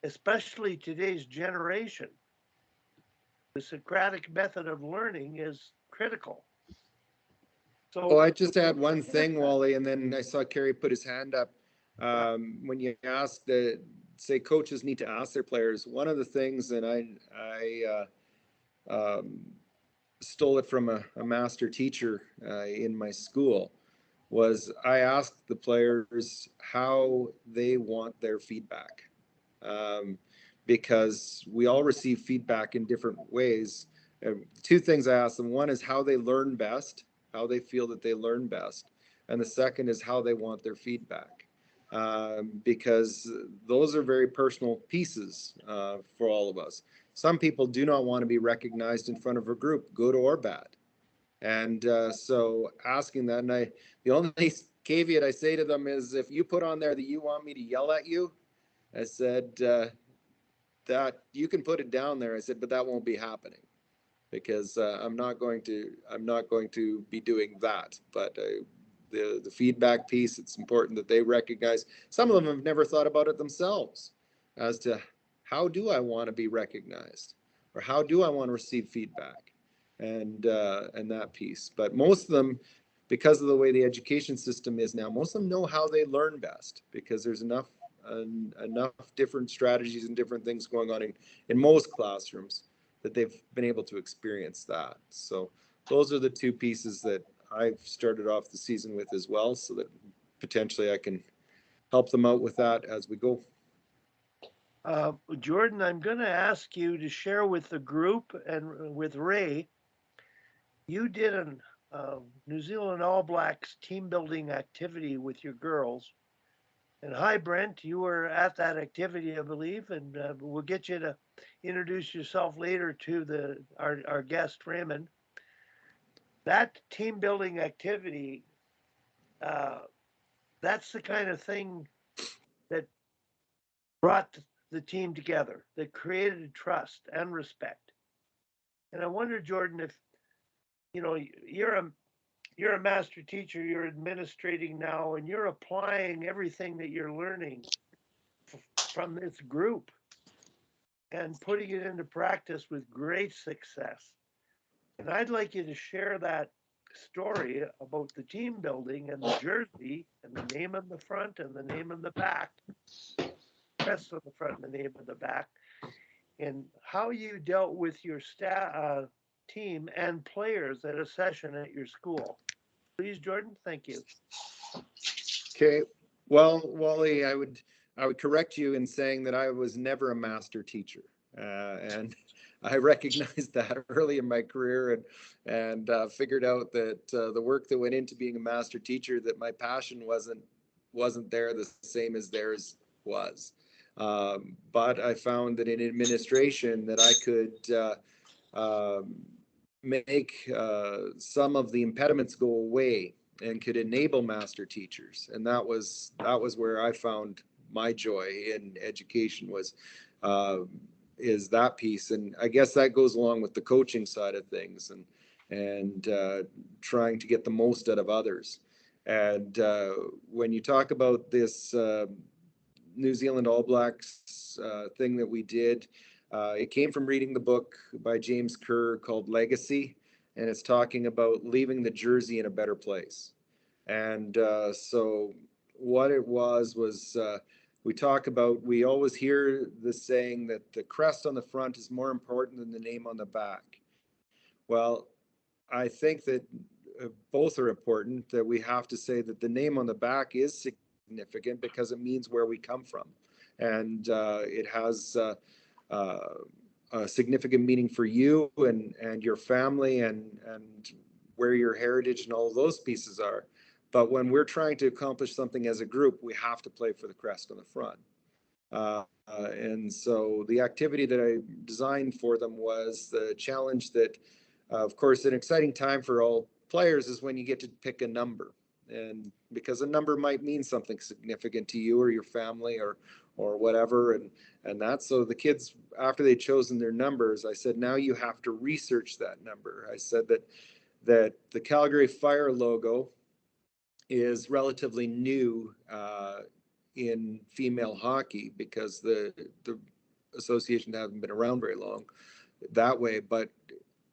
especially today's generation. The Socratic method of learning is critical. So,
I just add one thing, Wally, and then I saw Kerry put his hand up. When you asked say coaches need to ask their players, one of the things, and I stole it from a master teacher in my school, was I asked the players how they want their feedback. Because we all receive feedback in different ways. Two things I asked them. One is how they learn best, how they feel that they learn best. And the second is how they want their feedback. Because those are very personal pieces for all of us. some people do not want to be recognized in front of a group, good or bad. And so asking that, and the only caveat I say to them is, if you put on there that you want me to yell at you, I said, that you can put it down there. I said, but that won't be happening, because I'm not going to be doing that. But the feedback piece, it's important that they recognize. Some of them have never thought about it themselves as to, how do I want to be recognized, or how do I want to receive feedback, and that piece. But most of them, because of the way the education system is now, most of them know how they learn best, because there's enough different strategies and different things going on in most classrooms that they've been able to experience that. So those are the two pieces that I've started off the season with as well, so that potentially I can help them out with that as we go.
Jordan, I'm going to ask you to share with the group and with Ray. You did an New Zealand All Blacks team building activity with your girls. And hi, Brent, you were at that activity, I believe, and we'll get you to introduce yourself later to our guest, Raymond. That team building activity, that's the kind of thing that brought the team together, that created trust and respect. And I wonder, Jordan, if you're a master teacher, you're administrating now, and you're applying everything that you're learning from this group and putting it into practice with great success. And I'd like you to share that story about the team building and the jersey and the name on the front and the name on the back, crest on the front and the name on the back, and how you dealt with your staff, team and players at a session at your school. Please, Jordan. Thank you.
Okay. Well, Wally, I would correct you in saying that I was never a master teacher, and I recognized that early in my career, and figured out that the work that went into being a master teacher, that my passion wasn't there the same as theirs was. But I found that in administration that I could make some of the impediments go away and could enable master teachers. And that was where I found my joy in education, was is that piece. And I guess that goes along with the coaching side of things, and trying to get the most out of others. And when you talk about this New Zealand All Blacks thing that we did, it came from reading the book by James Kerr called Legacy, and it's talking about leaving the jersey in a better place. And so what it was we always hear the saying that the crest on the front is more important than the name on the back. Well, I think that both are important, that we have to say that the name on the back is significant because it means where we come from. And it has a significant meaning for you and your family, and where your heritage and all of those pieces are. But when we're trying to accomplish something as a group, we have to play for the crest on the front. And so the activity that I designed for them was the challenge that, of course, an exciting time for all players is when you get to pick a number. And because a number might mean something significant to you or your family or whatever. And that's, so the kids, after they'd chosen their numbers, I said, now you have to research that number. I said that the Calgary Fire logo is relatively new in female hockey, because the association hasn't been around very long that way, but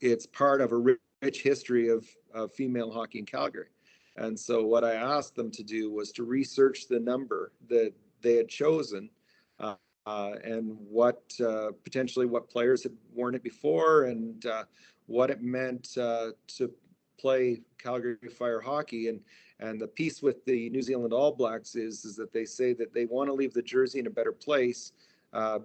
it's part of a rich history of female hockey in Calgary. And so what I asked them to do was to research the number that they had chosen, and what potentially what players had worn it before, and what it meant to play Calgary Fire hockey. And the piece with the New Zealand All Blacks is that they say that they want to leave the jersey in a better place,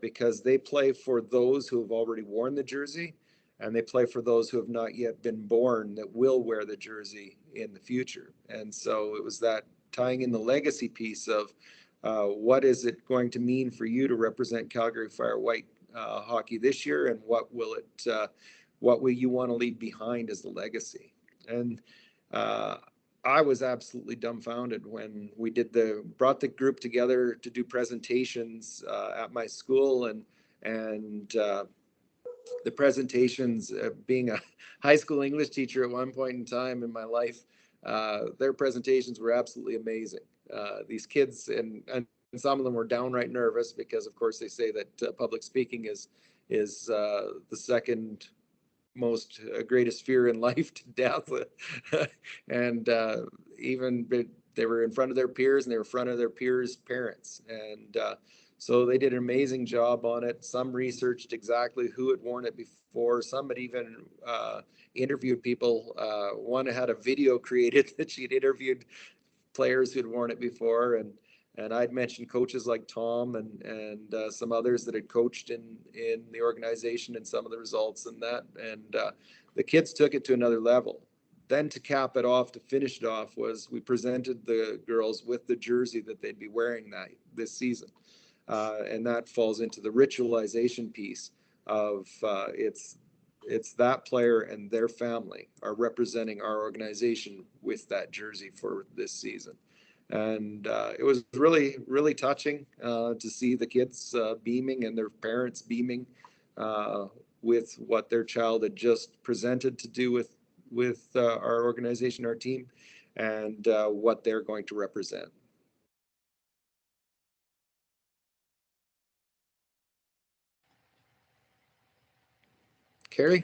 because they play for those who have already worn the jersey, and they play for those who have not yet been born that will wear the jersey in the future. And so it was that tying in the legacy piece of what is it going to mean for you to represent Calgary Fire white hockey this year, and what will you want to leave behind as the legacy? And I was absolutely dumbfounded when we brought the group together to do presentations at my school, and the presentations, being a high school English teacher at one point in time in my life, their presentations were absolutely amazing. These kids, and some of them were downright nervous because, of course, they say that public speaking is the second most greatest fear in life to death. And even they were in front of their peers, and they were in front of their peers' parents. And so they did an amazing job on it. Some researched exactly who had worn it before. Some had even interviewed people. One had a video created that she'd interviewed players who'd worn it before, and I'd mentioned coaches like Tom and some others that had coached in the organization and some of the results and that, and the kids took it to another level. Then to cap it off, to finish it off, was we presented the girls with the jersey that they'd be wearing this season, and that falls into the ritualization piece of it's that player and their family are representing our organization with that jersey for this season. And it was really, really touching to see the kids beaming and their parents beaming with what their child had just presented to do with our organization, our team, and what they're going to represent. Carrie?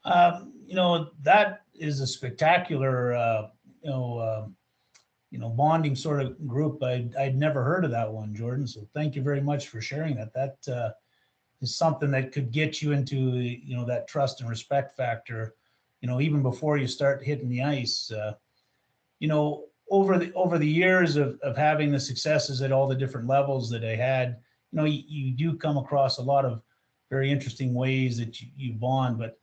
That is a spectacular, bonding sort of group. I'd never heard of that one, Jordan. So thank you very much for sharing that. That is something that could get you into, that trust and respect factor, even before you start hitting the ice. Over the years of having the successes at all the different levels that I had, you do come across a lot of very interesting ways that you bond. But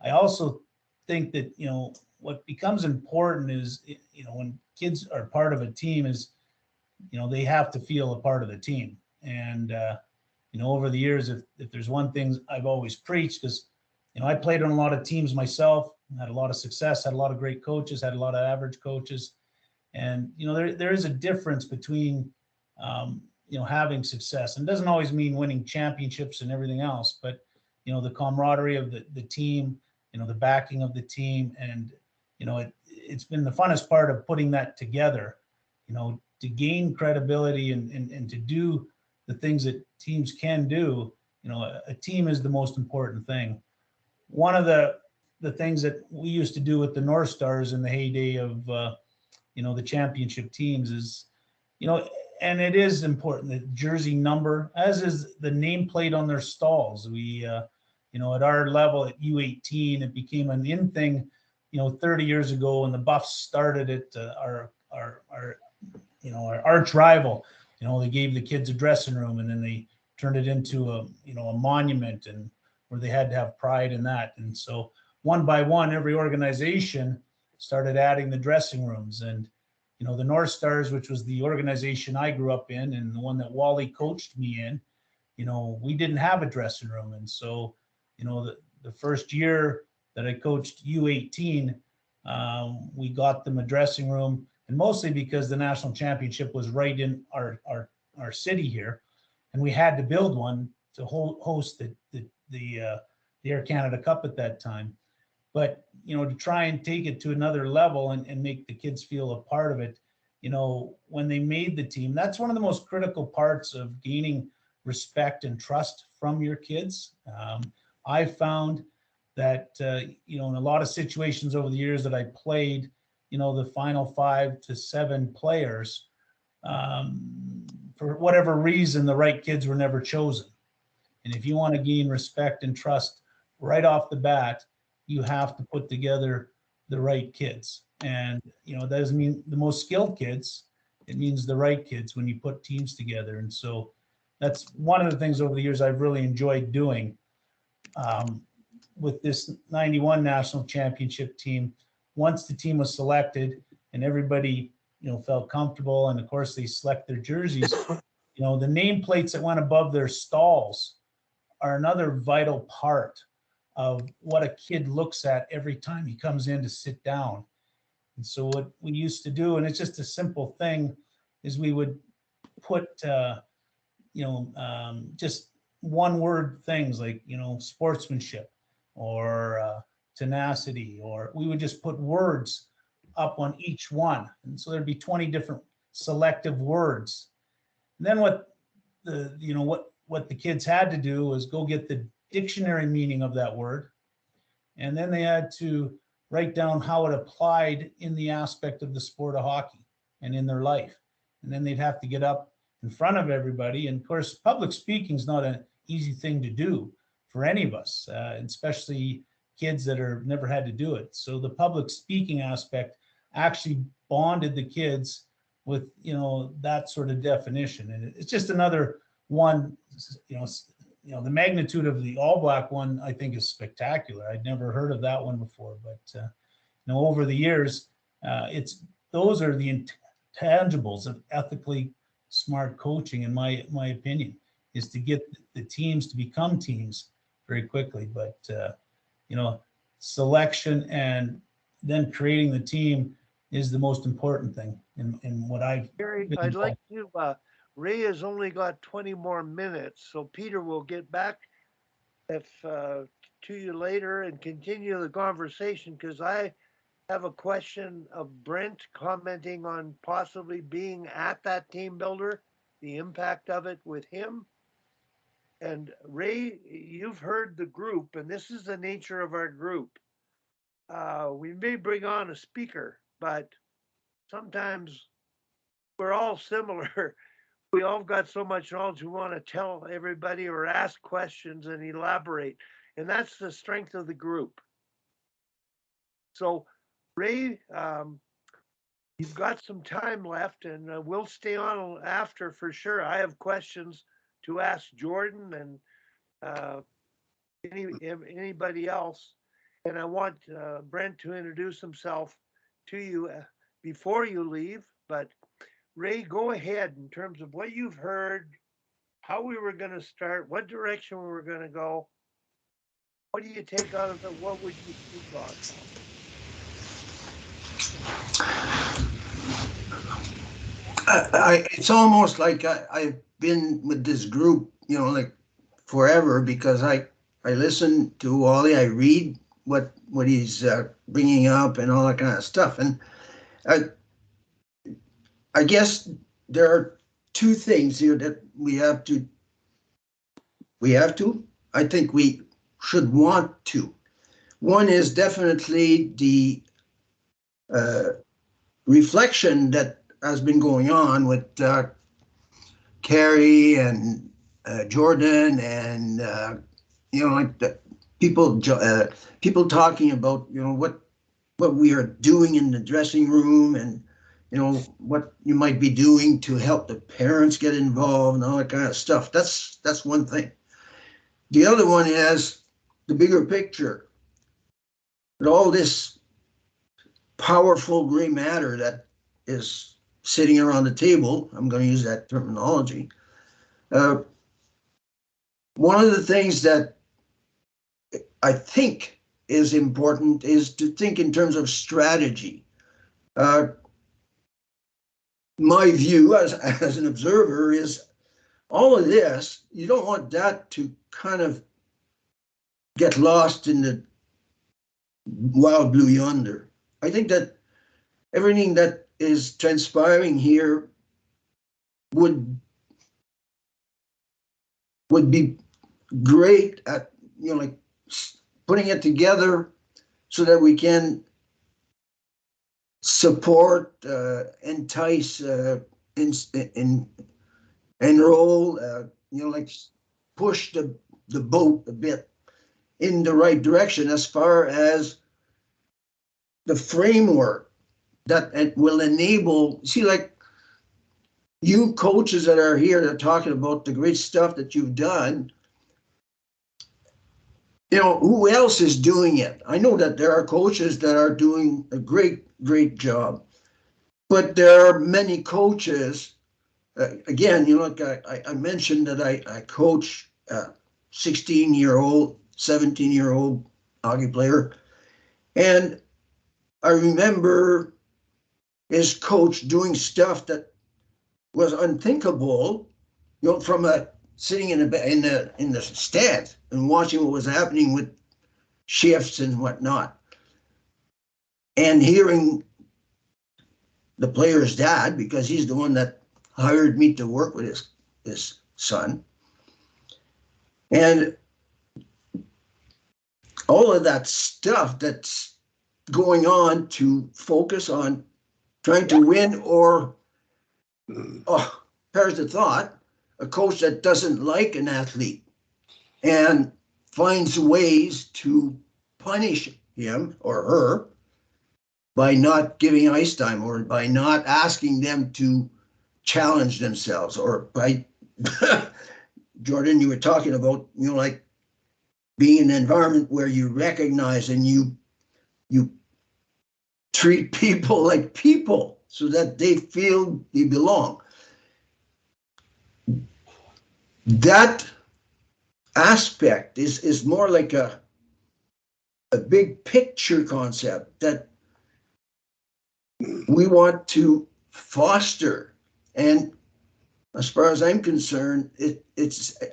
I also think that, what becomes important is, when kids are part of a team is, they have to feel a part of the team. And, over the years, if there's one thing I've always preached, because, I played on a lot of teams myself, had a lot of success, had a lot of great coaches, had a lot of average coaches. And, there is a difference between, having success. And it doesn't always mean winning championships and everything else, but, the camaraderie of the team, the backing of the team. And, it's been the funnest part of putting that together, to gain credibility and to do the things that teams can do. A team is the most important thing. One of the things that we used to do with the North Stars in the heyday of, the championship teams is, and it is important, the jersey number, as is the nameplate on their stalls. We, at our level at U18, it became an in thing, 30 years ago when the Buffs started it. Our arch rival, they gave the kids a dressing room, and then they turned it into a monument, and where they had to have pride in that. And so one by one, every organization started adding the dressing rooms. And the North Stars, which was the organization I grew up in and the one that Wally coached me in, we didn't have a dressing room. And so, the first year that I coached U18, we got them a dressing room, and mostly because the national championship was right in our city here, and we had to build one to host the Air Canada Cup at that time. But, to try and take it to another level and make the kids feel a part of it, when they made the team, that's one of the most critical parts of gaining respect and trust from your kids. I found that, in a lot of situations over the years that I played, the final 5 to 7 players, for whatever reason, the right kids were never chosen. And if you want to gain respect and trust right off the bat, you have to put together the right kids. And, that doesn't mean the most skilled kids. It means the right kids when you put teams together. And so that's one of the things over the years I've really enjoyed doing. With this 91 national championship team, once the team was selected and everybody, felt comfortable, and of course they select their jerseys, the nameplates that went above their stalls are another vital part of what a kid looks at every time he comes in to sit down. And so what we used to do, and it's just a simple thing, is we would put, just one word things like, sportsmanship or tenacity, or we would just put words up on each one. And so there'd be 20 different selective words. And then what the kids had to do was go get the dictionary meaning of that word. And then they had to write down how it applied in the aspect of the sport of hockey and in their life. And then they'd have to get up in front of everybody. And of course, public speaking is not an easy thing to do for any of us, especially kids that are never had to do it. So the public speaking aspect actually bonded the kids with, that sort of definition. And it's just another one, the magnitude of the All Black one, I think, is spectacular. I'd never heard of that one before, but over the years, those are the intangibles of ethically smart coaching, in my opinion, is to get the teams to become teams very quickly. But selection and then creating the team is the most important thing in what I've.
Gary, I'd like to. Ray has only got 20 more minutes, so Peter will get back to you later and continue the conversation, because I have a question of Brent commenting on possibly being at that team builder, the impact of it with him. And Ray, you've heard the group, and this is the nature of our group. We may bring on a speaker, but sometimes we're all similar. We all got so much knowledge we want to tell everybody or ask questions and elaborate. And that's the strength of the group. So, Ray, you've got some time left, and we'll stay on after for sure. I have questions to ask Jordan and anybody else. And I want Brent to introduce himself to you before you leave. But Ray, go ahead in terms of what you've heard, how we were going to start, what direction we were going to go. What do you take out of it? What would you speak on?
It's almost like I've been with this group, like forever, because I listen to Wally, I read what he's bringing up and all that kind of stuff. And I guess there are two things here that we have to, I think we should want to. One is definitely the reflection that has been going on with Carrie and Jordan and like the people talking about what we are doing in the dressing room, and what you might be doing to help the parents get involved and all that kind of stuff. That's one thing. The other one is the bigger picture. But all this powerful gray matter that is sitting around the table, I'm going to use that terminology. One of the things that I think is important is to think in terms of strategy. My view as an observer is all of this, you don't want that to kind of get lost in the wild blue yonder. I think that everything that is transpiring here would be great at like putting it together so that we can support, entice, enroll, like push the boat a bit in the right direction as far as the framework that it will enable. See, like you coaches that are here that are talking about the great stuff that you've done, who else is doing it? I know that there are coaches that are doing a great job, but there are many coaches, again, like I mentioned that I coach 16-year-old, 17-year-old hockey player. And I remember his coach doing stuff that was unthinkable, from sitting in the stands and watching what was happening with shifts and whatnot, and hearing the player's dad, because he's the one that hired me to work with his son, and all of that stuff that's going on to focus on trying to win, or here's the thought, a coach that doesn't like an athlete and finds ways to punish him or her by not giving ice time, or by not asking them to challenge themselves, or by Jordan, you were talking about, like being in an environment where you recognize and you treat people like people so that they feel they belong. That aspect is more like a big picture concept that we want to foster. And as far as I'm concerned, it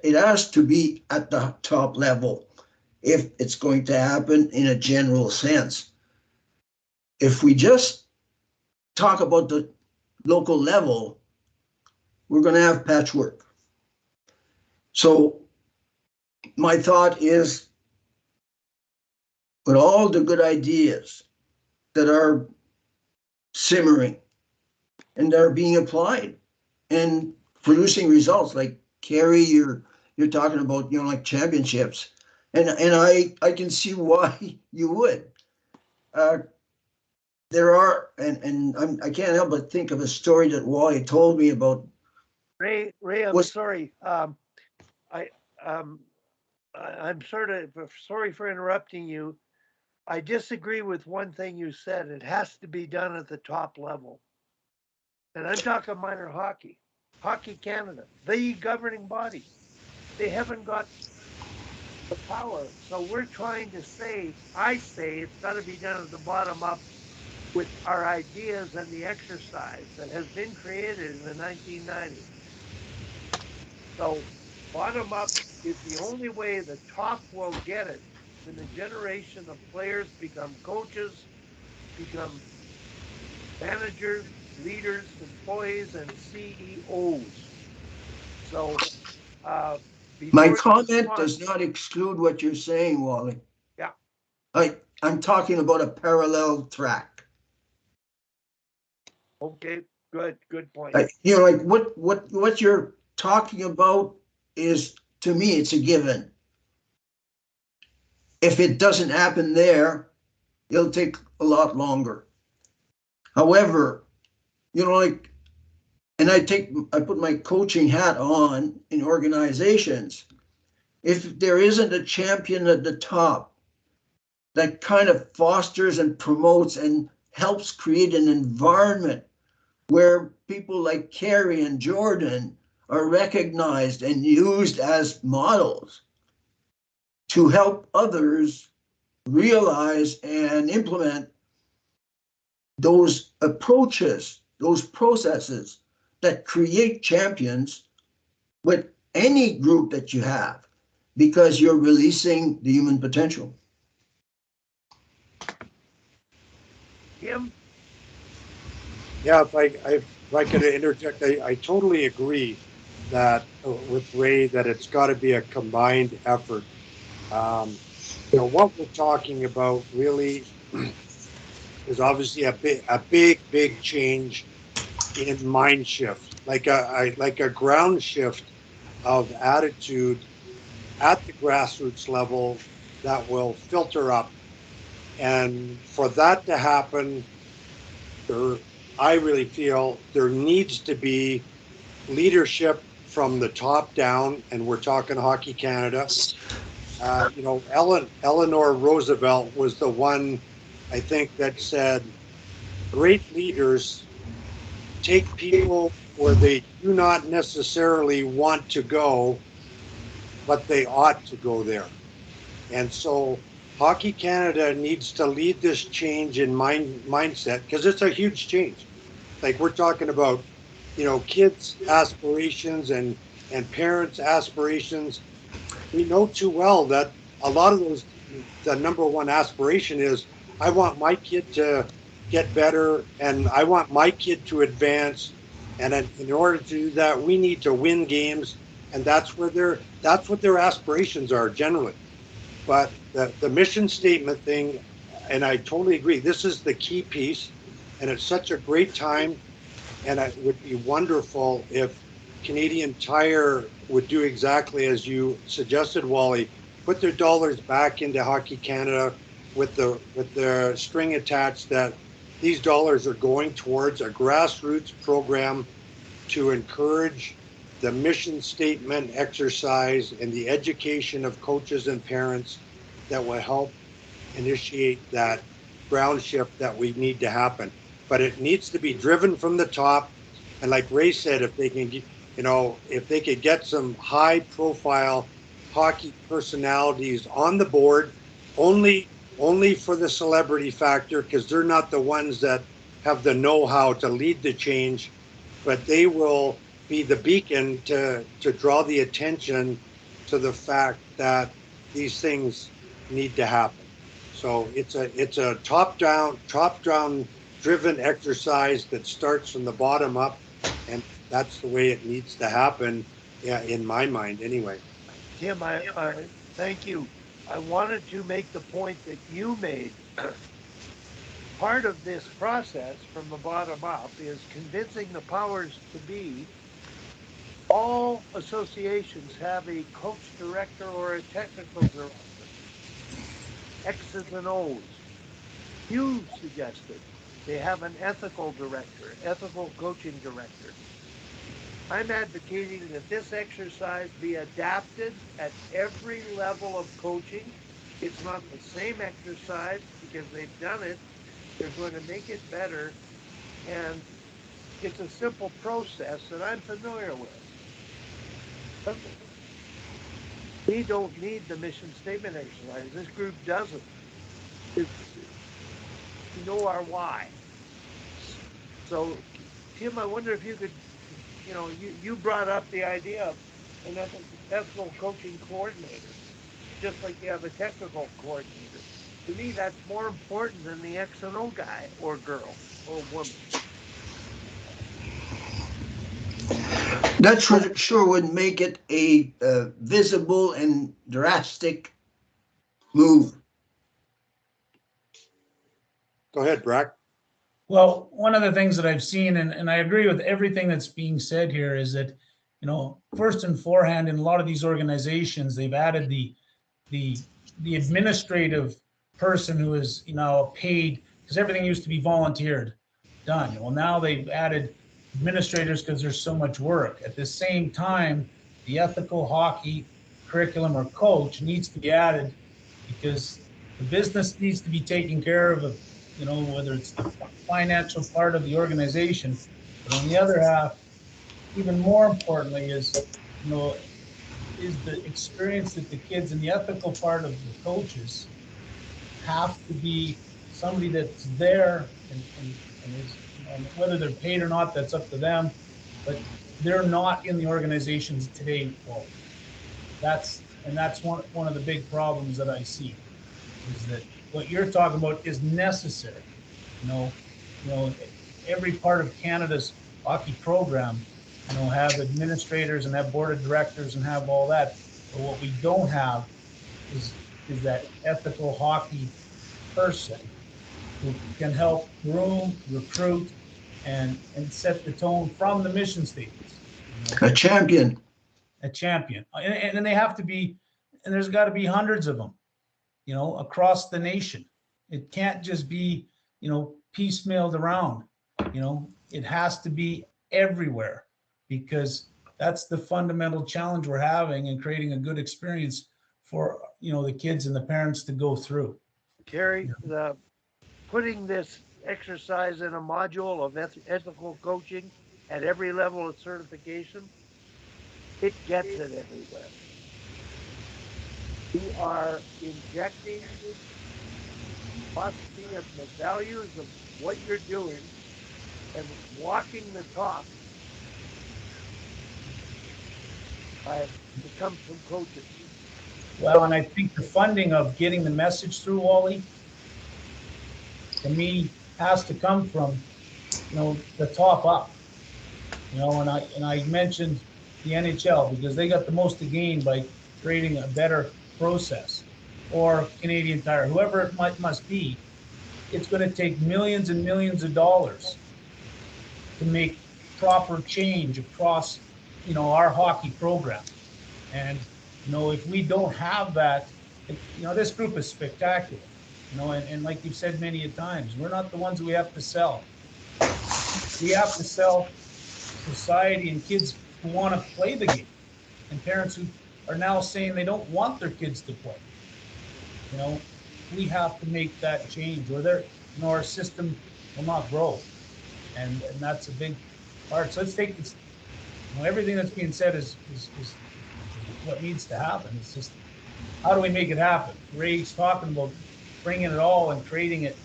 has to be at the top level if it's going to happen in a general sense. If we just talk about the local level, we're going to have patchwork. So my thought is, with all the good ideas that are simmering and are being applied and producing results, like Carrie, you're talking about, like championships, and I can see why you would. There are, and I can't help but think of a story that Wally told me about.
Ray, I'm sorry. I'm sorry for interrupting you. I disagree with one thing you said. It has to be done at the top level. And I'm talking minor hockey. Hockey Canada, the governing body. They haven't got the power. So we're trying to I say it's got to be done at the bottom up with our ideas and the exercise that has been created in the 1990s. So bottom up is the only way the top will get it when the generation of players become coaches, become managers, leaders, employees, and CEOs. So
my comment does not exclude what you're saying, Wally.
Yeah.
I'm talking about a parallel track.
Okay, good point.
Like what you're talking about is, to me, it's a given. If it doesn't happen there, it'll take a lot longer. However, like, and I put my coaching hat on in organizations. If there isn't a champion at the top that kind of fosters and promotes and helps create an environment where people like Carrie and Jordan are recognized and used as models to help others realize and implement those approaches, those processes that create champions with any group that you have, because you're releasing the human potential.
Kim?
Yeah, if I could interject, I totally agree that with Ray, that it's got to be a combined effort. What we're talking about really is obviously a big change in mind shift, like a ground shift of attitude at the grassroots level that will filter up. And for that to happen, I really feel there needs to be leadership from the top down, and we're talking Hockey Canada. Eleanor Roosevelt was the one, I think, that said, great leaders take people where they do not necessarily want to go but they ought to go there. And so Hockey Canada needs to lead this change in mindset, because it's a huge change. Like we're talking about, kids' aspirations and parents' aspirations. We know too well that a lot of those, the number one aspiration is, I want my kid to get better and I want my kid to advance. And in order to do that, we need to win games. And that's what their aspirations are generally. But the mission statement thing, and I totally agree, this is the key piece. And it's such a great time. And it would be wonderful if Canadian Tire would do exactly as you suggested, Wally, put their dollars back into Hockey Canada with the string attached that these dollars are going towards a grassroots program to encourage the mission statement exercise and the education of coaches and parents that will help initiate that ground shift that we need to happen. But it needs to be driven from the top. And like Ray said, if they can, if they could get some high profile hockey personalities on the board, only for the celebrity factor, because they're not the ones that have the know-how to lead the change, but they will be the beacon to draw the attention to the fact that these things need to happen. So it's a top down driven exercise that starts from the bottom up, and that's the way it needs to happen, yeah, in my mind anyway.
Tim, I thank you. I wanted to make the point that you made. Part of this process from the bottom up is convincing the powers to be. All associations have a coach director or a technical director, X's and O's. You suggested they have an ethical director, ethical coaching director. I'm advocating that this exercise be adapted at every level of coaching. It's not the same exercise because they've done it. They're going to make it better. And it's a simple process that I'm familiar with. Simple. We don't need the mission statement exercise. This group doesn't. It's, we know our why. So, Tim, I wonder if you could, you brought up the idea of an ethical coaching coordinator, just like you have a technical coordinator. To me, that's more important than the X and O guy or girl or woman.
That sure would make it a visible and drastic move.
Go ahead, Brack.
Well, one of the things that I've seen, and I agree with everything that's being said here, is that, first and forehand, in a lot of these organizations, they've added the administrative person who is, paid, because everything used to be volunteered, done. Well, now they've added administrators because there's so much work. At the same time, the ethical hockey curriculum or coach needs to be added because the business needs to be taken care of, whether it's the financial part of the organization. But on the other half, even more importantly is, is the experience that the kids and the ethical part of the coaches have to be somebody that's there and is, whether they're paid or not, that's up to them. But they're not in the organizations today. Well, that's one of the big problems that I see is that what you're talking about is necessary. Every part of Canada's hockey program, have administrators and have board of directors and have all that. But what we don't have is that ethical hockey person who can help groom, recruit, and set the tone from the mission statements.
A champion.
A champion. And they have to be, and there's got to be hundreds of them, across the nation. It can't just be, piecemealed around. It has to be everywhere because that's the fundamental challenge we're having in creating a good experience for, the kids and the parents to go through.
Terry, putting this exercise in a module of ethical coaching at every level of certification, it gets it everywhere. You are injecting philosophy and the values of what you're doing and walking the talk. It comes from coaches.
Well, and I think the funding of getting the message through, Wally, to me, has to come from, the top up. And I mentioned the NHL because they got the most to gain by creating a better process, or Canadian Tire, whoever it must be. It's going to take millions and millions of dollars to make proper change across, our hockey program. And, if we don't have that, this group is spectacular, and like you've said many times, we're not the ones we have to sell. We have to sell society and kids who want to play the game, and parents who are now saying they don't want their kids to play. We have to make that change, or our system will not grow. And that's a big part. So let's take this, everything that's being said is what needs to happen. It's just, how do we make it happen? Ray's talking about bringing it all and creating it,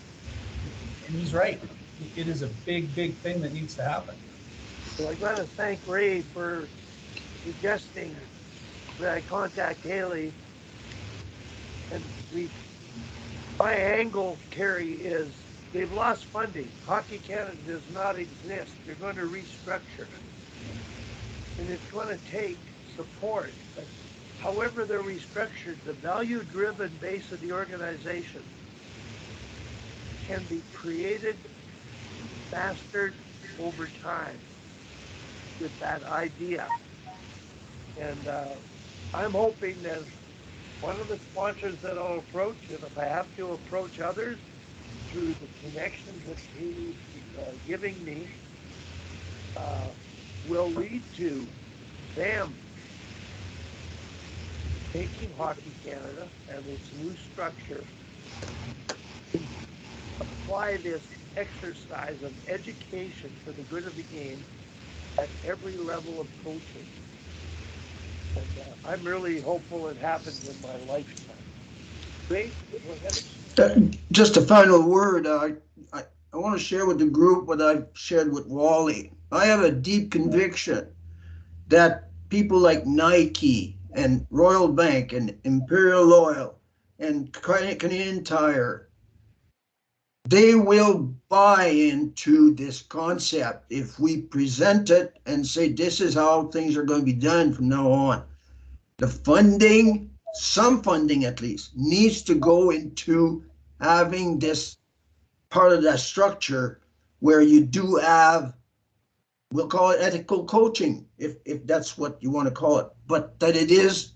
and he's right. It is a big, big thing that needs to happen.
So I got to thank Ray for suggesting that I contact Haley. And my angle, Kerry, is they've lost funding. Hockey Canada does not exist. They're going to restructure. And it's going to take support. But however they're restructured, the value-driven base of the organization can be created, mastered over time with that idea. And I'm hoping that one of the sponsors that I'll approach, and if I have to approach others through the connections that Haley's giving me, will lead to them taking Hockey Canada and its new structure, apply this exercise of education for the good of the game at every level of coaching. And I'm really hopeful it happens in my lifetime. Ray, go ahead.
Just a final word. I want to share with the group what I've shared with Wally. I have a deep conviction that people like Nike and Royal Bank and Imperial Oil and Canadian Tire, they will buy into this concept if we present it and say this is how things are going to be done from now on. The funding, some funding at least, needs to go into having this part of that structure where you do have, we'll call it ethical coaching, if that's what you want to call it, but that it is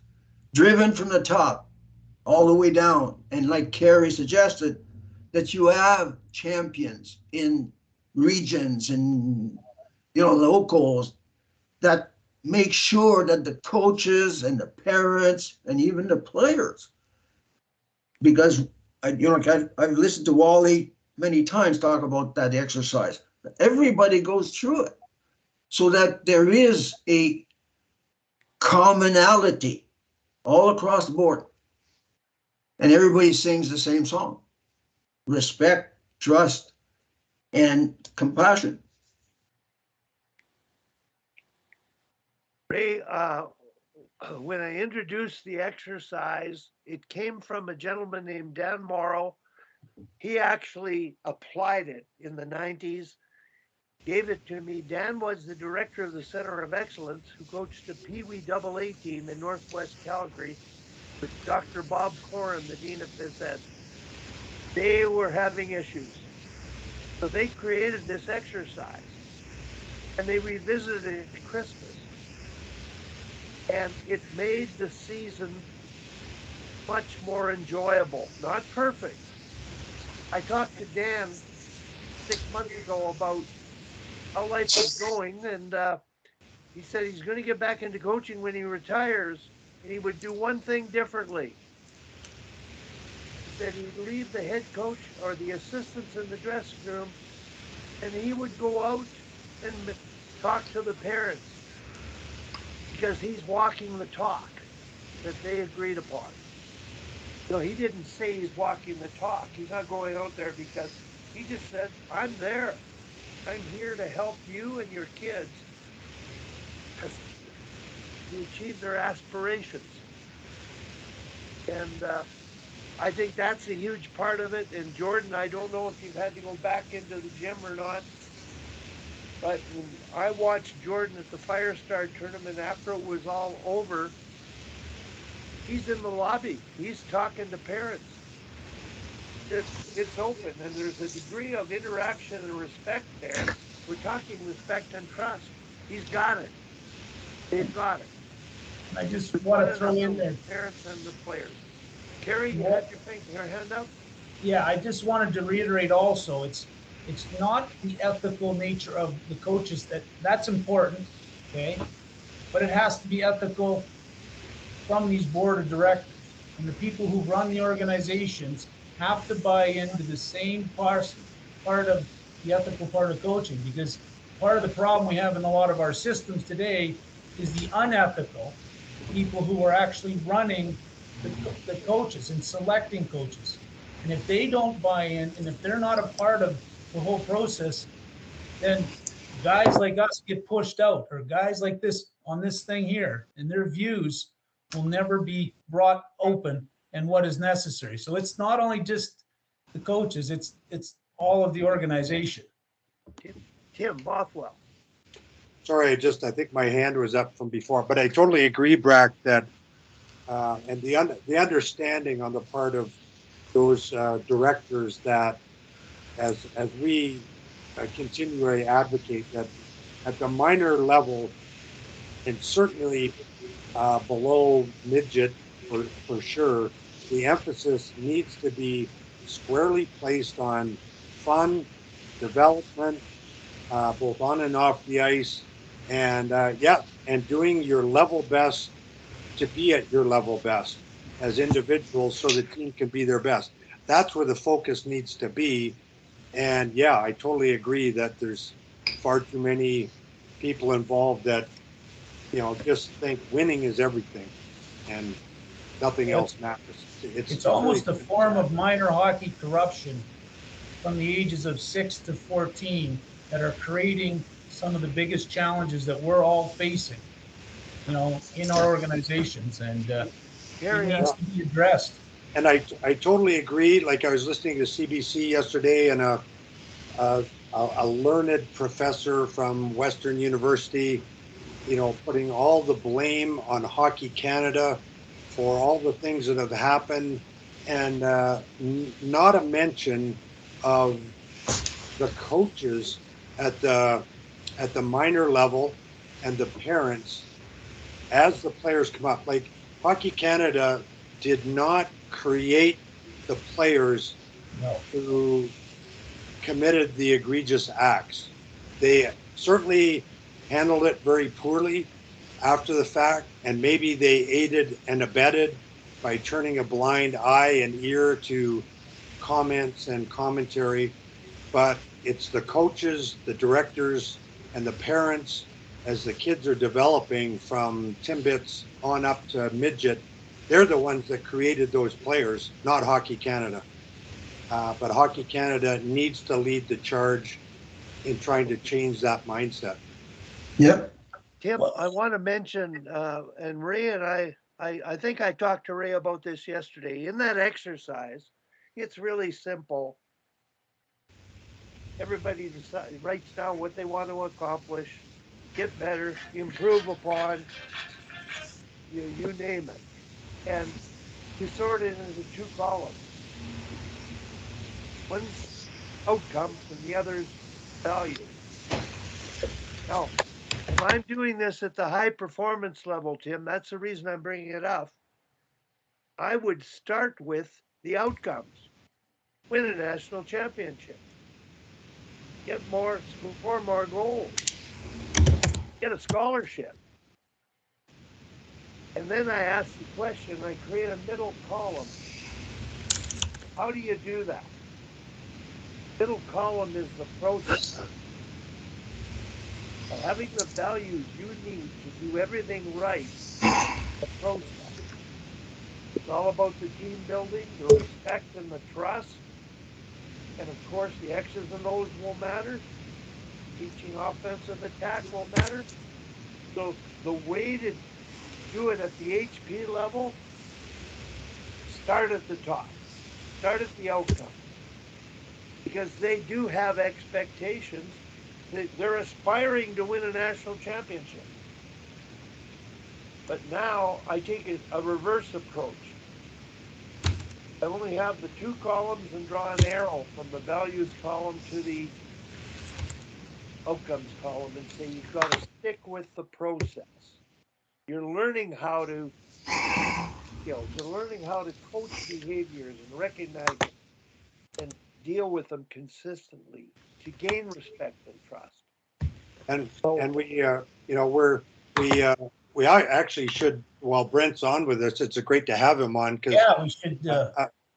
driven from the top all the way down. And like Kerry suggested, that you have champions in regions and locals that make sure that the coaches and the parents and even the players, because I've listened to Wally many times talk about that exercise. Everybody goes through it so that there is a commonality all across the board. And everybody sings the same song: respect, trust, and compassion.
Ray, when I introduced the exercise, it came from a gentleman named Dan Morrow. He actually applied it in the 90s, gave it to me. Dan was the director of the Center of Excellence, who coached the Pee Wee AA team in Northwest Calgary with Dr. Bob Corin, the dean of phys ed. They were having issues. So they created this exercise and they revisited it at Christmas. And it made the season much more enjoyable. Not perfect. I talked to Dan 6 months ago about how life is going, and he said he's going to get back into coaching when he retires, and he would do one thing differently. He said he'd leave the head coach or the assistants in the dressing room, and he would go out and talk to the parents because he's walking the talk that they agreed upon. No, he didn't say he's walking the talk. He's not going out there because he just said, I'm there. I'm here to help you and your kids to achieve their aspirations. And I think that's a huge part of it. And Jordan, I don't know if you've had to go back into the gym or not, but when I watched Jordan at the Firestar tournament after it was all over, he's in the lobby. He's talking to parents. It's open, and there's a degree of interaction and respect there. We're talking respect and trust. He's got it. They've got it.
And I just
With
want
one
to throw
another,
in
with
there,
the parents and the players. Kerry, you
Well-
had your hand up?
yeah, I just wanted to reiterate also, it's not the ethical nature of the coaches that's important, okay? But it has to be ethical from these board of directors. And the people who run the organizations have to buy into the same part of the ethical part of coaching, because part of the problem we have in a lot of our systems today is the unethical people who are actually running the coaches and selecting coaches. And if they don't buy in, and if they're not a part of the whole process, then guys like us get pushed out, or guys like this on this thing here, and their views will never be brought open and what is necessary. So it's not only just the coaches, it's all of the organization.
Tim Bothwell.
Sorry, I think my hand was up from before, but I totally agree, Brack, that and the understanding on the part of those directors that as we continually advocate that at the minor level and certainly below midget for sure, the emphasis needs to be squarely placed on fun, development, both on and off the ice, and and doing your level best to be at your level best as individuals so the team can be their best. That's where the focus needs to be. And yeah, I totally agree that there's far too many people involved that, just think winning is everything and nothing else matters.
It's almost
really
a form of minor hockey corruption from the ages of 6 to 14 that are creating some of the biggest challenges that we're all facing, in our organizations, and it needs to be addressed.
And I totally agree. Like I was listening to CBC yesterday, and a learned professor from Western University, putting all the blame on Hockey Canada for all the things that have happened, and not a mention of the coaches at the minor level and the parents as the players come up. Like Hockey Canada did not create the players who committed the egregious acts. They certainly handled it very poorly after the fact, and maybe they aided and abetted by turning a blind eye and ear to comments and commentary. But it's the coaches, the directors, and the parents as the kids are developing from Timbits on up to midget. They're the ones that created those players, not Hockey Canada. But Hockey Canada needs to lead the charge in trying to change that mindset.
Yep.
Tim, I want to mention, and Ray and I think I talked to Ray about this yesterday. In that exercise, it's really simple. Everybody writes down what they want to accomplish, get better, improve upon, you name it. And you sort it into two columns. One's outcomes and the other's value. Now, if I'm doing this at the high performance level, Tim, that's the reason I'm bringing it up. I would start with the outcomes. Win a national championship. Score more goals. Get a scholarship. And then I ask the question, I create a middle column. How do you do that? Middle column is the process. By having the values you need to do everything right, the process. It's all about the team building, the respect and the trust. And of course, the X's and O's will matter. Teaching offensive attack will matter. So the way to do it at the HP level, start at the top, start at the outcomes, because they do have expectations. They're aspiring to win a national championship. But now I take a reverse approach. I only have the two columns and draw an arrow from the values column to the outcomes column and say you've got to stick with the process. You're learning how to skills. You're learning how to coach behaviors and recognize them and deal with them consistently to gain respect and trust.
And
So
and we we actually should, while Brent's on with us, it's great to have him on because
Yeah, we should.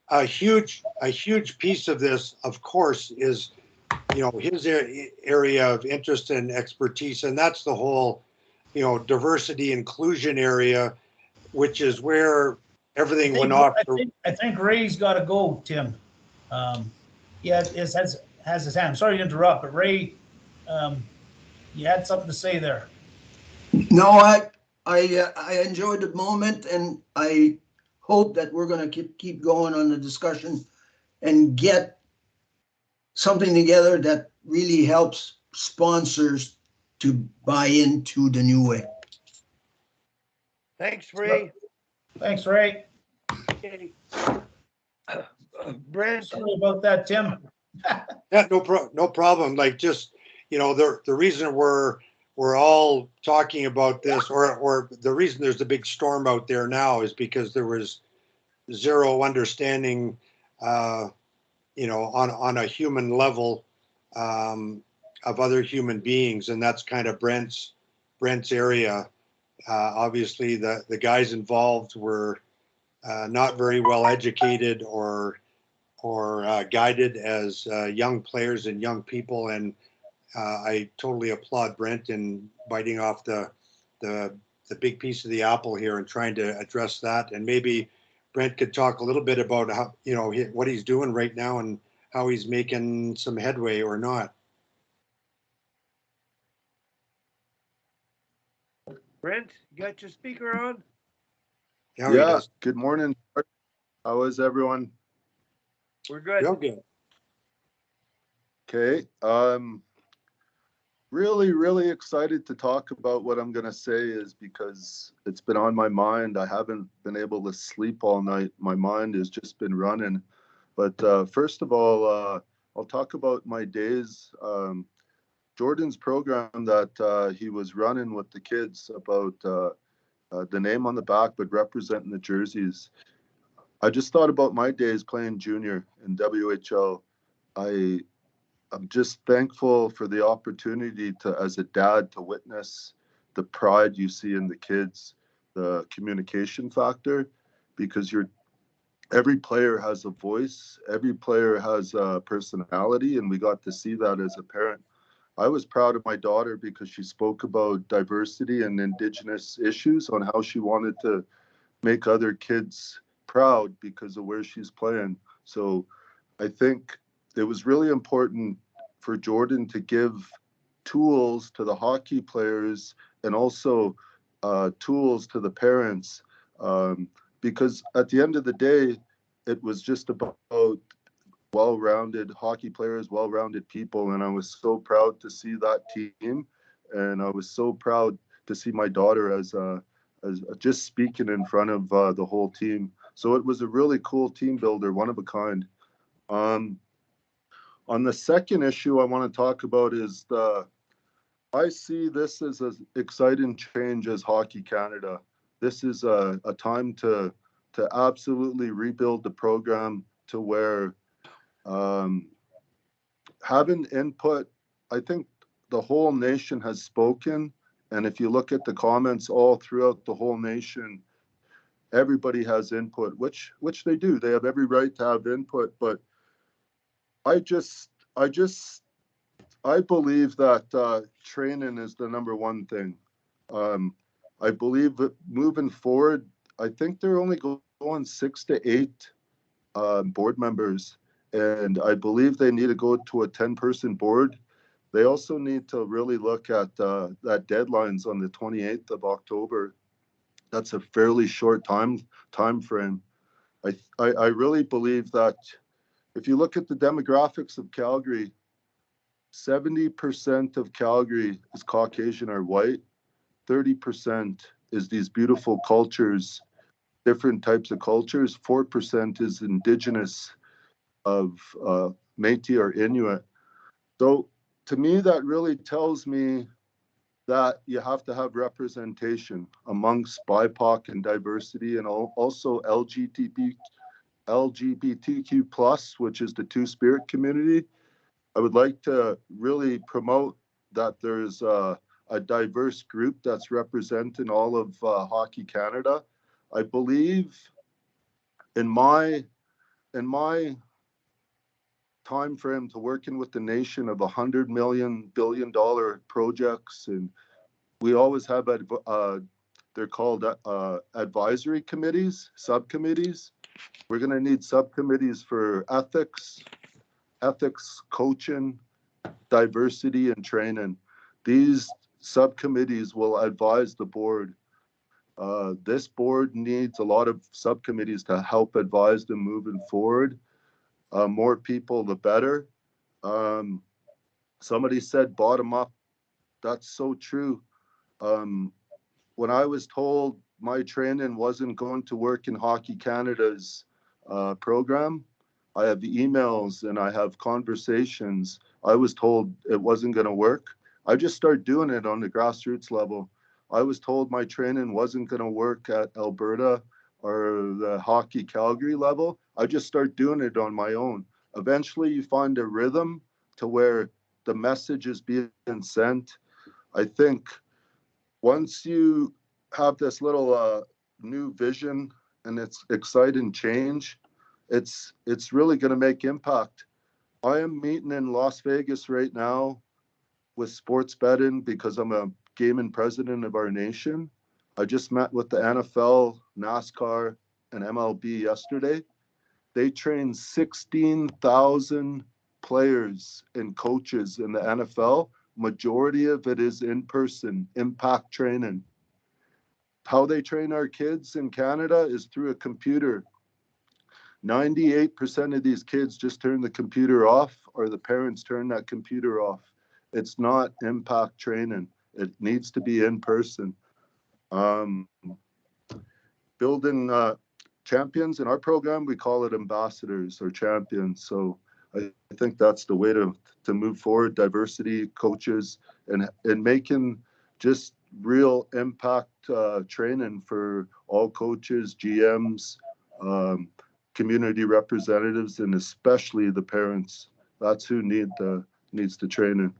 a huge piece of this, of course, is his area of interest and expertise, and that's the whole diversity inclusion area, which is where everything went off.
I think Ray's got to go, Tim. Yeah, has his hand. Sorry to interrupt, but Ray, you had something to say there.
No, I enjoyed the moment, and I hope that we're going to keep going on the discussion and get something together that really helps sponsors to buy into the new way.
thanks, Ray.
Thanks, Ray.
Okay. Brent.
Sorry about that, Tim.
Yeah, no problem. Like, just the reason we're all talking about this, or the reason there's a big storm out there now, is because there was zero understanding, on a human level, of other human beings, and that's kind of Brent's area. Obviously, the guys involved were not very well educated or guided as young players and young people, and I totally applaud Brent in biting off the big piece of the apple here and trying to address that. And maybe Brent could talk a little bit about how what he's doing right now and how he's making some headway or not.
Brent, you got your speaker on?
Yeah,
good morning. How is everyone?
We're good.
Real good.
Okay. Really excited to talk about what I'm going to say, is because it's been on my mind. I haven't been able to sleep all night. My mind has just been running. But first of all, I'll talk about my days. Jordan's program that he was running with the kids about the name on the back, but representing the jerseys. I just thought about my days playing junior in WHL. I'm just thankful for the opportunity to, as a dad, to witness the pride you see in the kids, the communication factor, because every player has a voice, every player has a personality, and we got to see that as a parent. I was proud of my daughter because she spoke about diversity and Indigenous issues, on how she wanted to make other kids proud because of where she's playing. So I think it was really important for Jordan to give tools to the hockey players and also tools to the parents, because at the end of the day, it was just about well-rounded hockey players, well-rounded people, and I was so proud to see that team, and I was so proud to see my daughter as just speaking in front of the whole team. So it was a really cool team builder, one of a kind. On the second issue I want to talk about is I see this as an exciting change as Hockey Canada. This is a time to absolutely rebuild the program to where having input. I think the whole nation has spoken, and if you look at the comments all throughout the whole nation, everybody has input, which they do. They have every right to have input, but I believe that training is the number one thing. I believe that moving forward, I think they're only going on 6 to 8 board members, and I believe they need to go to a 10-person board. They also need to really look at that deadlines on the 28th of October. That's a fairly short time frame. I really believe that if you look at the demographics of Calgary, 70% of Calgary is Caucasian or white, 30% is these beautiful cultures, different types of cultures, 4% is indigenous of Métis or Inuit. So to me, that really tells me that you have to have representation amongst BIPOC and diversity, and also LGBTQ plus, which is the Two-Spirit community. I would like to really promote that there's a diverse group that's representing all of Hockey Canada. I believe in my time frame to working with the nation of $100 billion projects, and we always have they're called advisory committees, subcommittees. We're going to need subcommittees for ethics, coaching, diversity, and training. These subcommittees will advise the board. This board needs a lot of subcommittees to help advise them moving forward. More people, the better. Somebody said bottom up. That's so true. When I was told my training wasn't going to work in Hockey Canada's program, I have emails and I have conversations. I was told it wasn't going to work. I just started doing it on the grassroots level. I was told my training wasn't going to work at Alberta or the Hockey Calgary level. I just started doing it on my own. Eventually, you find a rhythm to where the message is being sent. I think once you have this little new vision and it's exciting change, it's really going to make impact. I am meeting in Las Vegas right now with sports betting because I'm a gaming president of our nation. I just met with the NFL, NASCAR, and MLB yesterday. They train 16,000 players and coaches in the NFL. Majority of it is in-person, impact training. How they train our kids in Canada is through a computer. 98% of these kids just turn the computer off, or the parents turn that computer off. It's not impact training. It needs to be in person. Building champions in our program, we call it ambassadors or champions. So I think that's the way to move forward. Diversity, coaches, and making just real impact training for all coaches, GMs, community representatives, and especially the parents. That's who needs the training.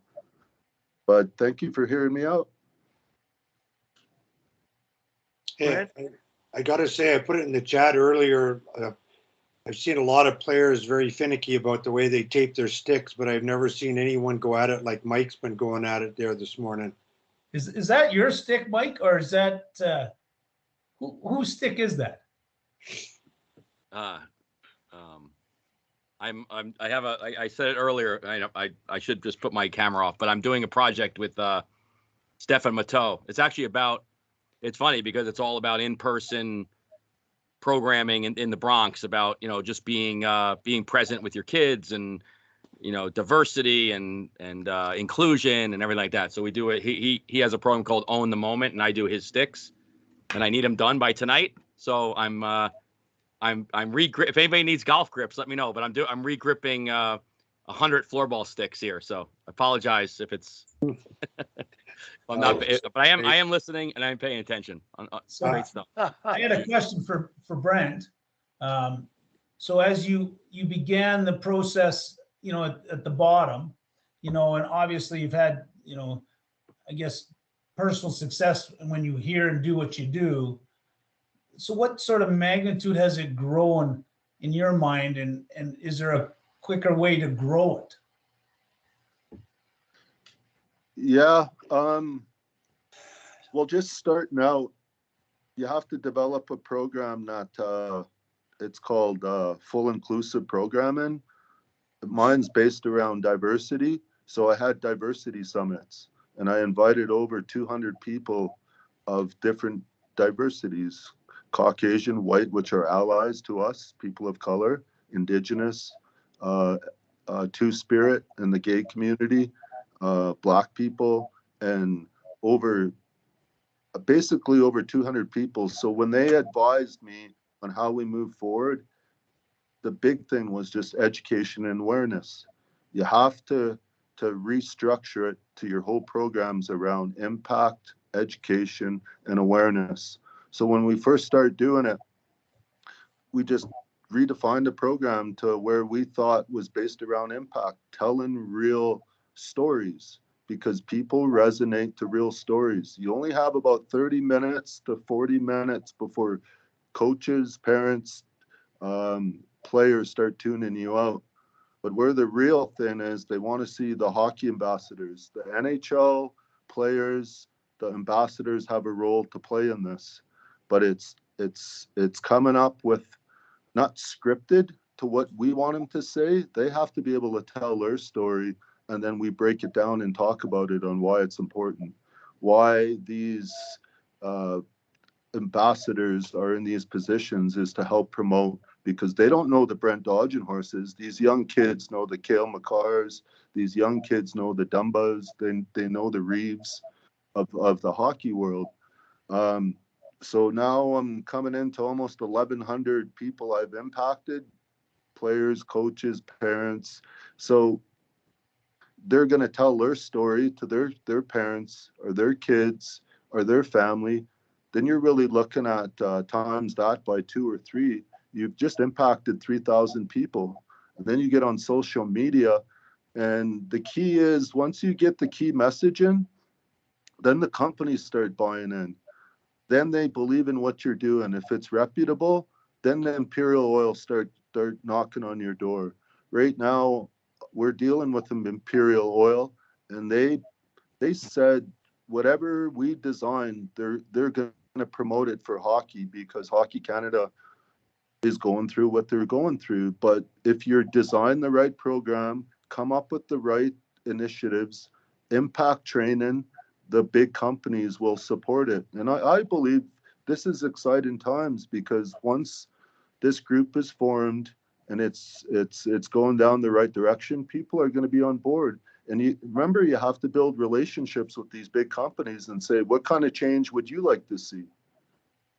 But thank you for hearing me out.
Yeah, I got to say, I put it in the chat earlier. I've seen a lot of players very finicky about the way they tape their sticks, but I've never seen anyone go at it like Mike's been going at it there this morning.
Is that your stick, Mike, or is that whose stick is that?
I said it earlier. I should just put my camera off, but I'm doing a project with Stefan Matteau. It's actually about. It's funny because it's all about in-person programming in the Bronx, about just being present with your kids, and diversity and inclusion and everything like that. So we do it. He has a program called Own the Moment, and I do his sticks, and I need them done by tonight. So I'm if anybody needs golf grips, let me know. But I'm re-gripping 100 floorball sticks here. So I apologize if it's. I'm not, but I am listening and I'm paying attention. Great stuff.
I had a question for Brent. So as you began the process, at the bottom, and obviously you've had, I guess, personal success when you hear and do what you do. So what sort of magnitude has it grown in your mind, and is there a quicker way to grow it?
Yeah. Well, just starting out, you have to develop a program that it's called full inclusive programming. Mine's based around diversity. So I had diversity summits and I invited over 200 people of different diversities, Caucasian, white, which are allies to us, people of color, indigenous, uh, two-spirit in the gay community, black people, and over basically over 200 people. So when they advised me on how we move forward, the big thing was just education and awareness. You have to restructure it to your whole programs around impact, education, and awareness. So when we first started doing it, we just redefined the program to where we thought was based around impact, telling real stories because people resonate to real stories. You only have about 30 minutes to 40 minutes before coaches, parents, players start tuning you out. But where the real thing is, they want to see the hockey ambassadors, the NHL players, the ambassadors have a role to play in this. But it's coming up with not scripted to what we want them to say. They have to be able to tell their story, and then we break it down and talk about it on why it's important, why these uh, ambassadors are in these positions is to help promote, because they don't know the Brent Dodgen horses. These young kids know the Cale Makars. These young kids know the Dumbas. They know the Reeves of the hockey world. Um, so now I'm coming into almost 1,100 people I've impacted, players, coaches, parents. So they're going to tell their story to their parents or their kids or their family. Then you're really looking at times that by 2 or 3. You've just impacted 3,000 people. And then you get on social media. And the key is once you get the key message in, then the companies start buying in. Then they believe in what you're doing. If it's reputable, then the Imperial Oil start knocking on your door. Right now, we're dealing with them Imperial Oil, and they said whatever we design, they're going to promote it for hockey because Hockey Canada is going through what they're going through. But if you're design the right program, come up with the right initiatives, impact training, the big companies will support it. And I believe this is exciting times because once this group is formed and it's going down the right direction, people are going to be on board. And you remember, you have to build relationships with these big companies and say, what kind of change would you like to see?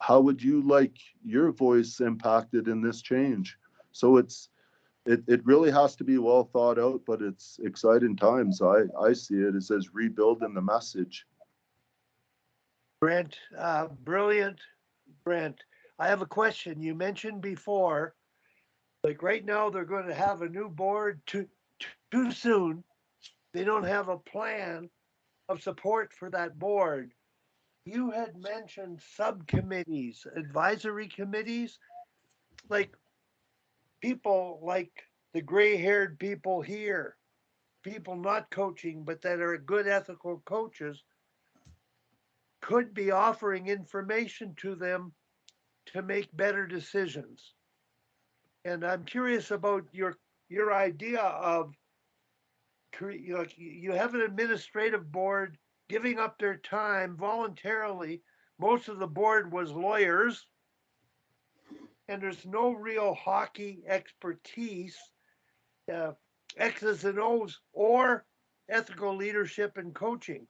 How would you like your voice impacted in this change? So it really has to be well thought out, but it's exciting times. I see it as rebuilding the message.
Brent, brilliant, Brent. I have a question. You mentioned before, like right now, they're going to have a new board too soon. They don't have a plan of support for that board. You had mentioned subcommittees, advisory committees, like people like the gray haired people here, people not coaching, but that are good ethical coaches, could be offering information to them to make better decisions. And I'm curious about your idea of you have an administrative board giving up their time voluntarily. Most of the board was lawyers, and there's no real hockey expertise, uh, X's and O's, or ethical leadership and coaching.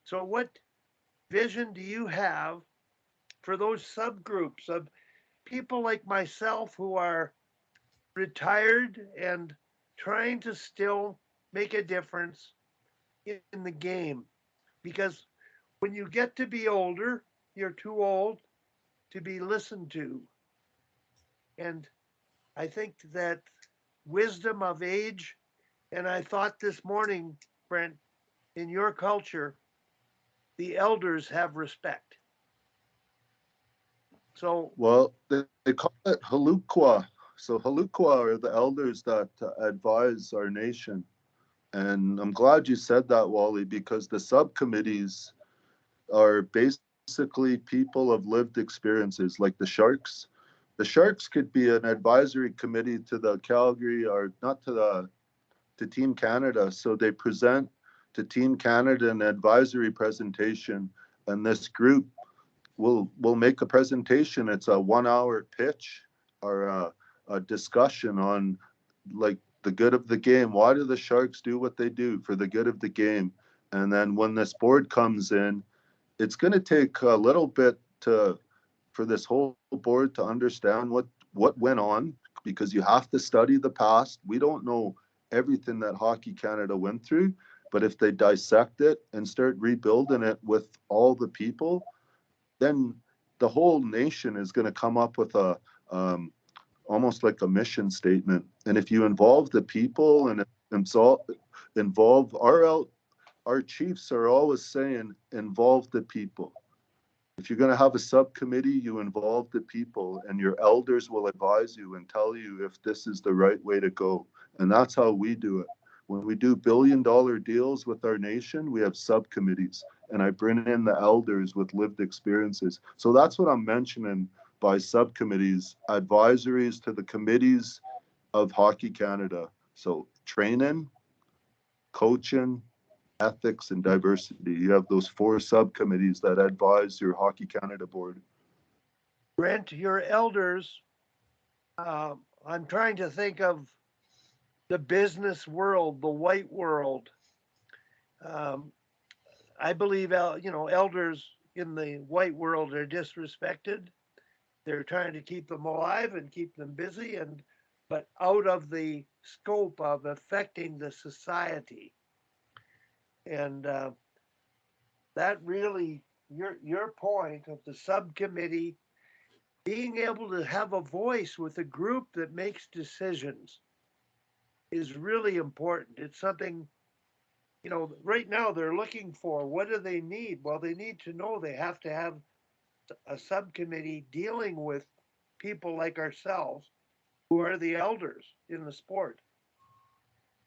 So, what vision do you have for those subgroups of people like myself who are retired and trying to still make a difference in the game? Because when you get to be older, you're too old to be listened to. And I think that wisdom of age, and I thought this morning, Brent, in your culture, the elders have respect. So,
Well, they call it Halukwa. So Halukwa are the elders that advise our nation. And I'm glad you said that, Wally, because the subcommittees are based basically people of lived experiences, like the Sharks. The Sharks could be an advisory committee to the Calgary, or not to Team Canada. So they present to Team Canada an advisory presentation, and this group will make a presentation. It's a 1-hour pitch or a discussion on like the good of the game. Why do the Sharks do what they do for the good of the game? And then when this board comes in, it's going to take a little bit for this whole board to understand what went on, because you have to study the past. We don't know everything that Hockey Canada went through, but if they dissect it and start rebuilding it with all the people, then the whole nation is going to come up with a almost like a mission statement. And if you involve the people and involve our chiefs are always saying, involve the people. If you're going to have a subcommittee, you involve the people, and your elders will advise you and tell you if this is the right way to go. And that's how we do it. When we do billion-dollar deals with our nation, we have subcommittees, and I bring in the elders with lived experiences. So that's what I'm mentioning by subcommittees, advisories to the committees of Hockey Canada. So training, coaching, ethics, and diversity. You have those 4 subcommittees that advise your Hockey Canada board.
Brent, your elders, I'm trying to think of the business world, the white world. I believe, elders in the white world are disrespected. They're trying to keep them alive and keep them busy, but out of the scope of affecting the society. And that really, your point of the subcommittee being able to have a voice with a group that makes decisions is really important. It's something, right now they're looking for. What do they need? Well, they need to know they have to have a subcommittee dealing with people like ourselves who are the elders in the sport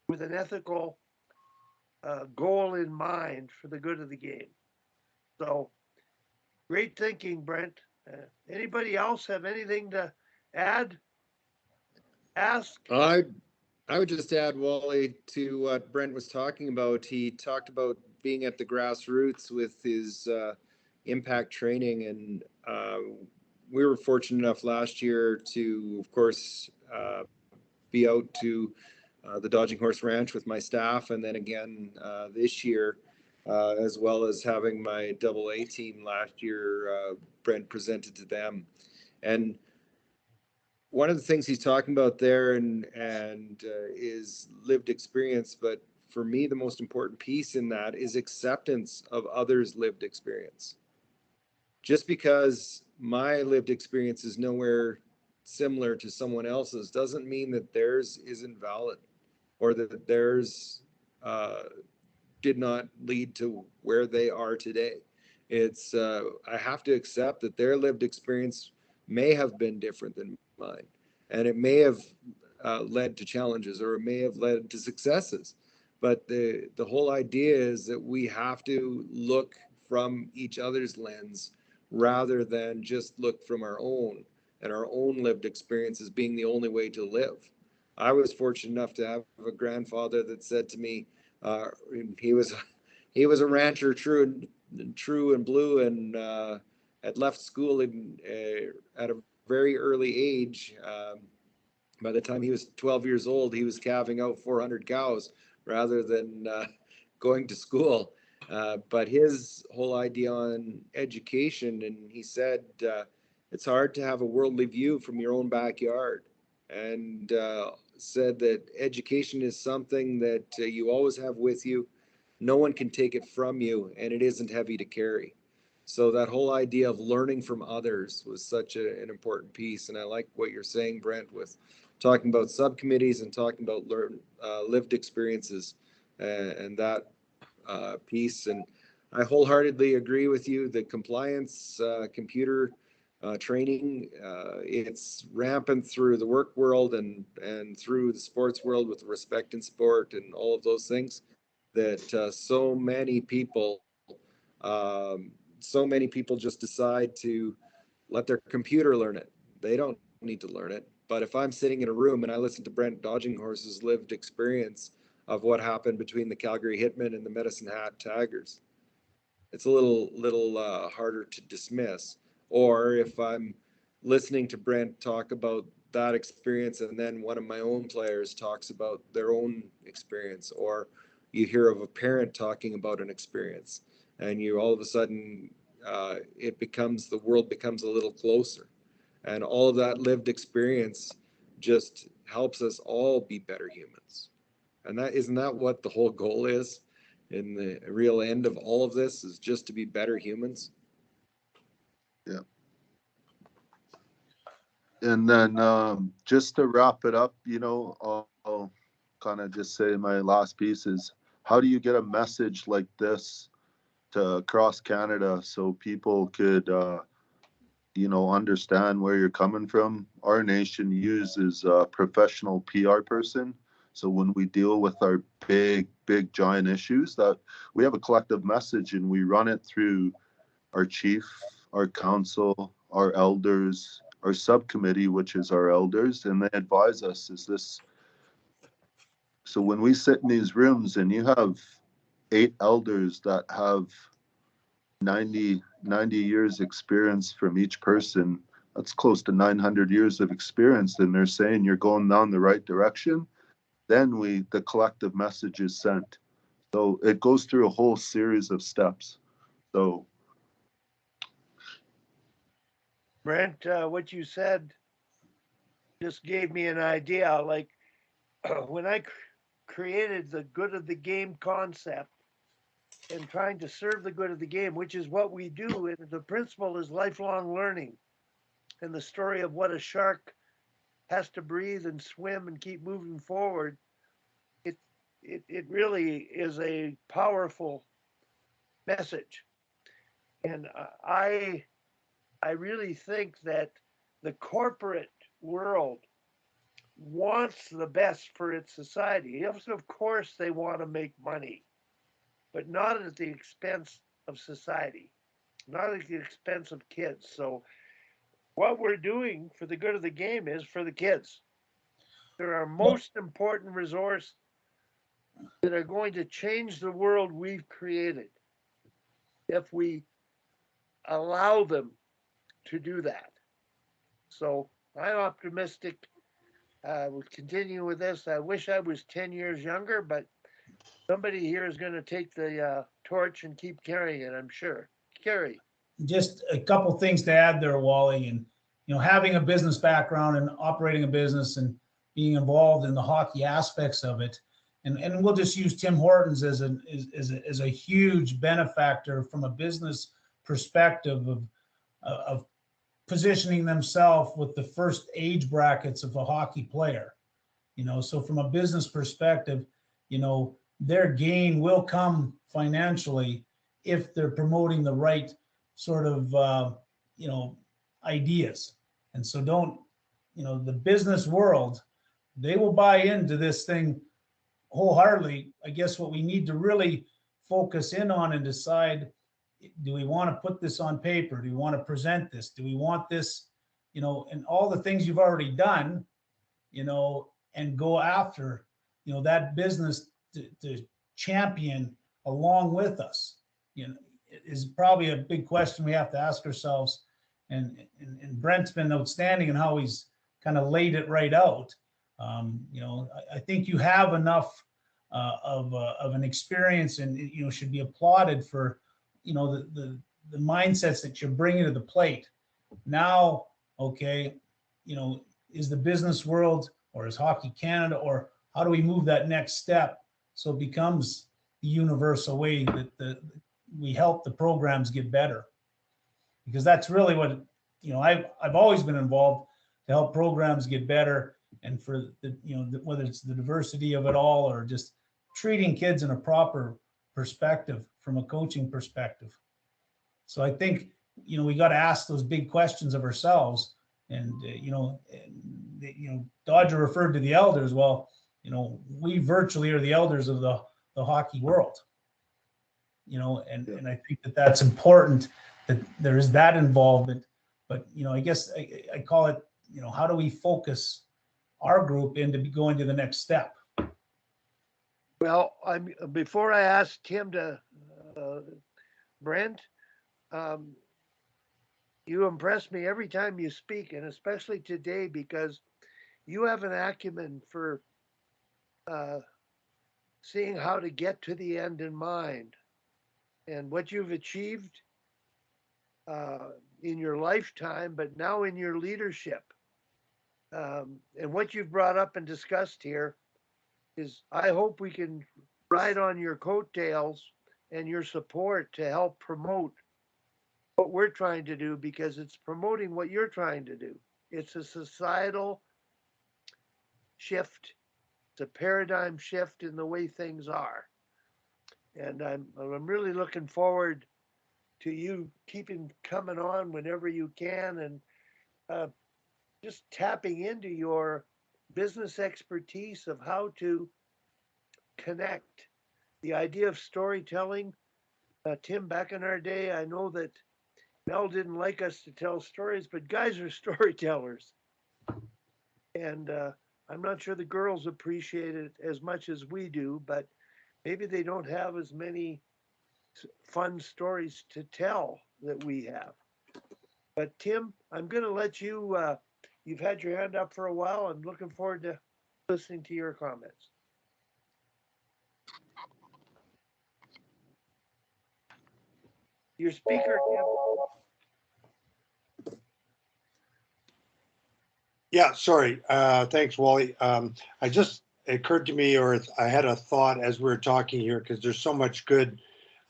with an ethical goal in mind for the good of the game. So great thinking, Brent. Anybody else have anything to add? Ask?
I would just add, Wally, to what Brent was talking about. He talked about being at the grassroots with his impact training, and we were fortunate enough last year to, of course, be out to the Dodging Horse Ranch with my staff, and then again this year, as well as having my AA team last year. Brent presented to them, and one of the things he's talking about there and is lived experience, but for me the most important piece in that is acceptance of others' lived experience. Just because my lived experience is nowhere similar to someone else's doesn't mean that theirs isn't valid, or that theirs did not lead to where they are today. It's I have to accept that their lived experience may have been different than mine, and it may have led to challenges, or it may have led to successes. But the whole idea is that we have to look from each other's lens rather than just look from our own, and our own lived experiences being the only way to live. I was fortunate enough to have a grandfather that said to me, he was a rancher, true and blue, and had left school at a very early age. By the time he was 12 years old, he was calving out 400 cows rather than going to school. But his whole idea on education, and he said it's hard to have a worldly view from your own backyard, and said that education is something that you always have with you. No one can take it from you, and it isn't heavy to carry. So that whole idea of learning from others was such an important piece. And I like what you're saying, Brent, with talking about subcommittees and talking about lived experiences and that piece. And I wholeheartedly agree with you. The compliance computer training, it's rampant through the work world and through the sports world with respect in sport and all of those things, that so many people so many people just decide to let their computer learn it. They don't need to learn it. But if I'm sitting in a room and I listen to Brent Dodging Horse's lived experience of what happened between the Calgary Hitmen and the Medicine Hat Tigers, it's a little harder to dismiss. Or if I'm listening to Brent talk about that experience and then one of my own players talks about their own experience, or you hear of a parent talking about an experience, and you all of a sudden the world becomes a little closer, and all of that lived experience just helps us all be better humans. And that isn't that what the whole goal is in the real end of all of this, is just to be better humans.
Yeah. And then just to wrap it up, I'll kind of just say my last piece is, how do you get a message like this to across Canada so people could, understand where you're coming from? Our nation uses a professional PR person. So when we deal with our big, giant issues, that we have a collective message and we run it through our chief, our council, our elders, our subcommittee, which is our elders, and they advise us, is this. So when we sit in these rooms and you have 8 elders that have 90 years experience from each person, that's close to 900 years of experience, and they're saying you're going down the right direction, then the collective message is sent. So it goes through a whole series of steps. So
Brent, what you said just gave me an idea. Like when I created the good of the game concept and trying to serve the good of the game, which is what we do, and the principle is lifelong learning, and the story of what a shark has to breathe and swim and keep moving forward. It really is a powerful message, and I really think that the corporate world wants the best for its society. Yes, of course, they want to make money, but not at the expense of society, not at the expense of kids. So, what we're doing for the good of the game is for the kids. They're our most important resource that are going to change the world we've created if we allow them to do that. So, I'm optimistic. We'll continue with this. I wish I was 10 years younger, but somebody here is going to take the torch and keep carrying it, I'm sure. Carrie.
Just a couple things to add there, Wally. And having a business background and operating a business and being involved in the hockey aspects of it, and we'll just use Tim Hortons as a huge benefactor from a business perspective of positioning themselves with the first age brackets of a hockey player. So from a business perspective, their gain will come financially if they're promoting the right sort of ideas. And so the business world, they will buy into this thing wholeheartedly. I guess what we need to really focus in on and decide, do we want to put this on paper? Do we want to present this? Do we want this, and all the things you've already done, and go after, that business to champion along with us, is probably a big question we have to ask ourselves. And Brent's been outstanding in how he's kind of laid it right out. I think you have enough of an experience, and should be applauded for the mindsets that you're bringing to the plate. Now, okay, is the business world, or is Hockey Canada, or how do we move that next step so it becomes the universal way that we help the programs get better? Because that's really what I've always been involved to help programs get better, and for whether it's the diversity of it all or just treating kids in a proper perspective from a coaching perspective. So I think we got to ask those big questions of ourselves. And Dodger referred to the elders. Well, we virtually are the elders of the hockey world. and I think that that's important, that there is that involvement. But, I guess I call it, how do we focus our group into going to the next step?
Well, before I ask Tim to, Brent, you impress me every time you speak, and especially today, because you have an acumen for seeing how to get to the end in mind, and what you've achieved in your lifetime, but now in your leadership. And what you've brought up and discussed here is, I hope we can ride on your coattails and your support to help promote what we're trying to do, because it's promoting what you're trying to do. It's a societal shift. It's a paradigm shift in the way things are. And I'm really looking forward to you keeping coming on whenever you can, and just tapping into your business expertise of how to connect the idea of storytelling. Tim, back in our day, I know that Mel didn't like us to tell stories, but guys are storytellers. And I'm not sure the girls appreciate it as much as we do, but maybe they don't have as many fun stories to tell that we have. But Tim, I'm going to let you, you've had your hand up for a while. I'm looking forward to listening to your comments. Your speaker, Tim.
Yeah, sorry. Thanks, Wally. It occurred to me, or I had a thought as we were talking here, because there's so much good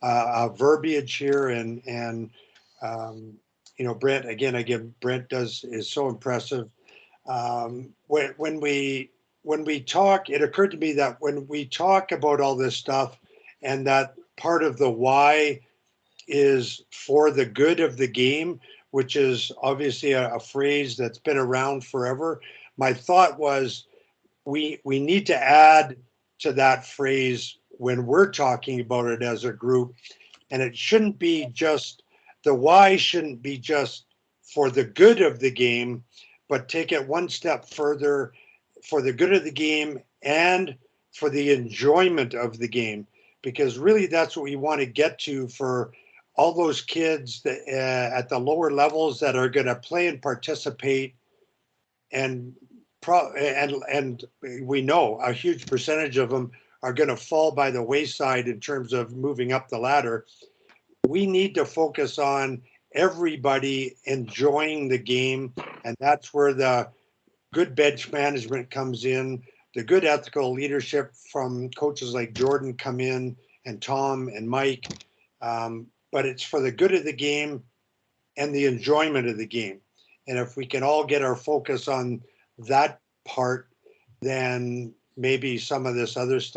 verbiage here, and Brent, again, is so impressive. When we talk, it occurred to me that when we talk about all this stuff, and that part of the why is for the good of the game, which is obviously a phrase that's been around forever. My thought was, we need to add to that phrase when we're talking about it as a group, and it shouldn't be just, the why shouldn't be just for the good of the game, but take it one step further, for the good of the game and for the enjoyment of the game, because really that's what we want to get to for all those kids that, at the lower levels, that are going to play and participate, and we know a huge percentage of them are going to fall by the wayside in terms of moving up the ladder. We need to focus on everybody enjoying the game, and that's where the good bench management comes in, the good ethical leadership from coaches like Jordan come in, and Tom and Mike. But it's for the good of the game and the enjoyment of the game. And if we can all get our focus on that part, then maybe some of this other stuff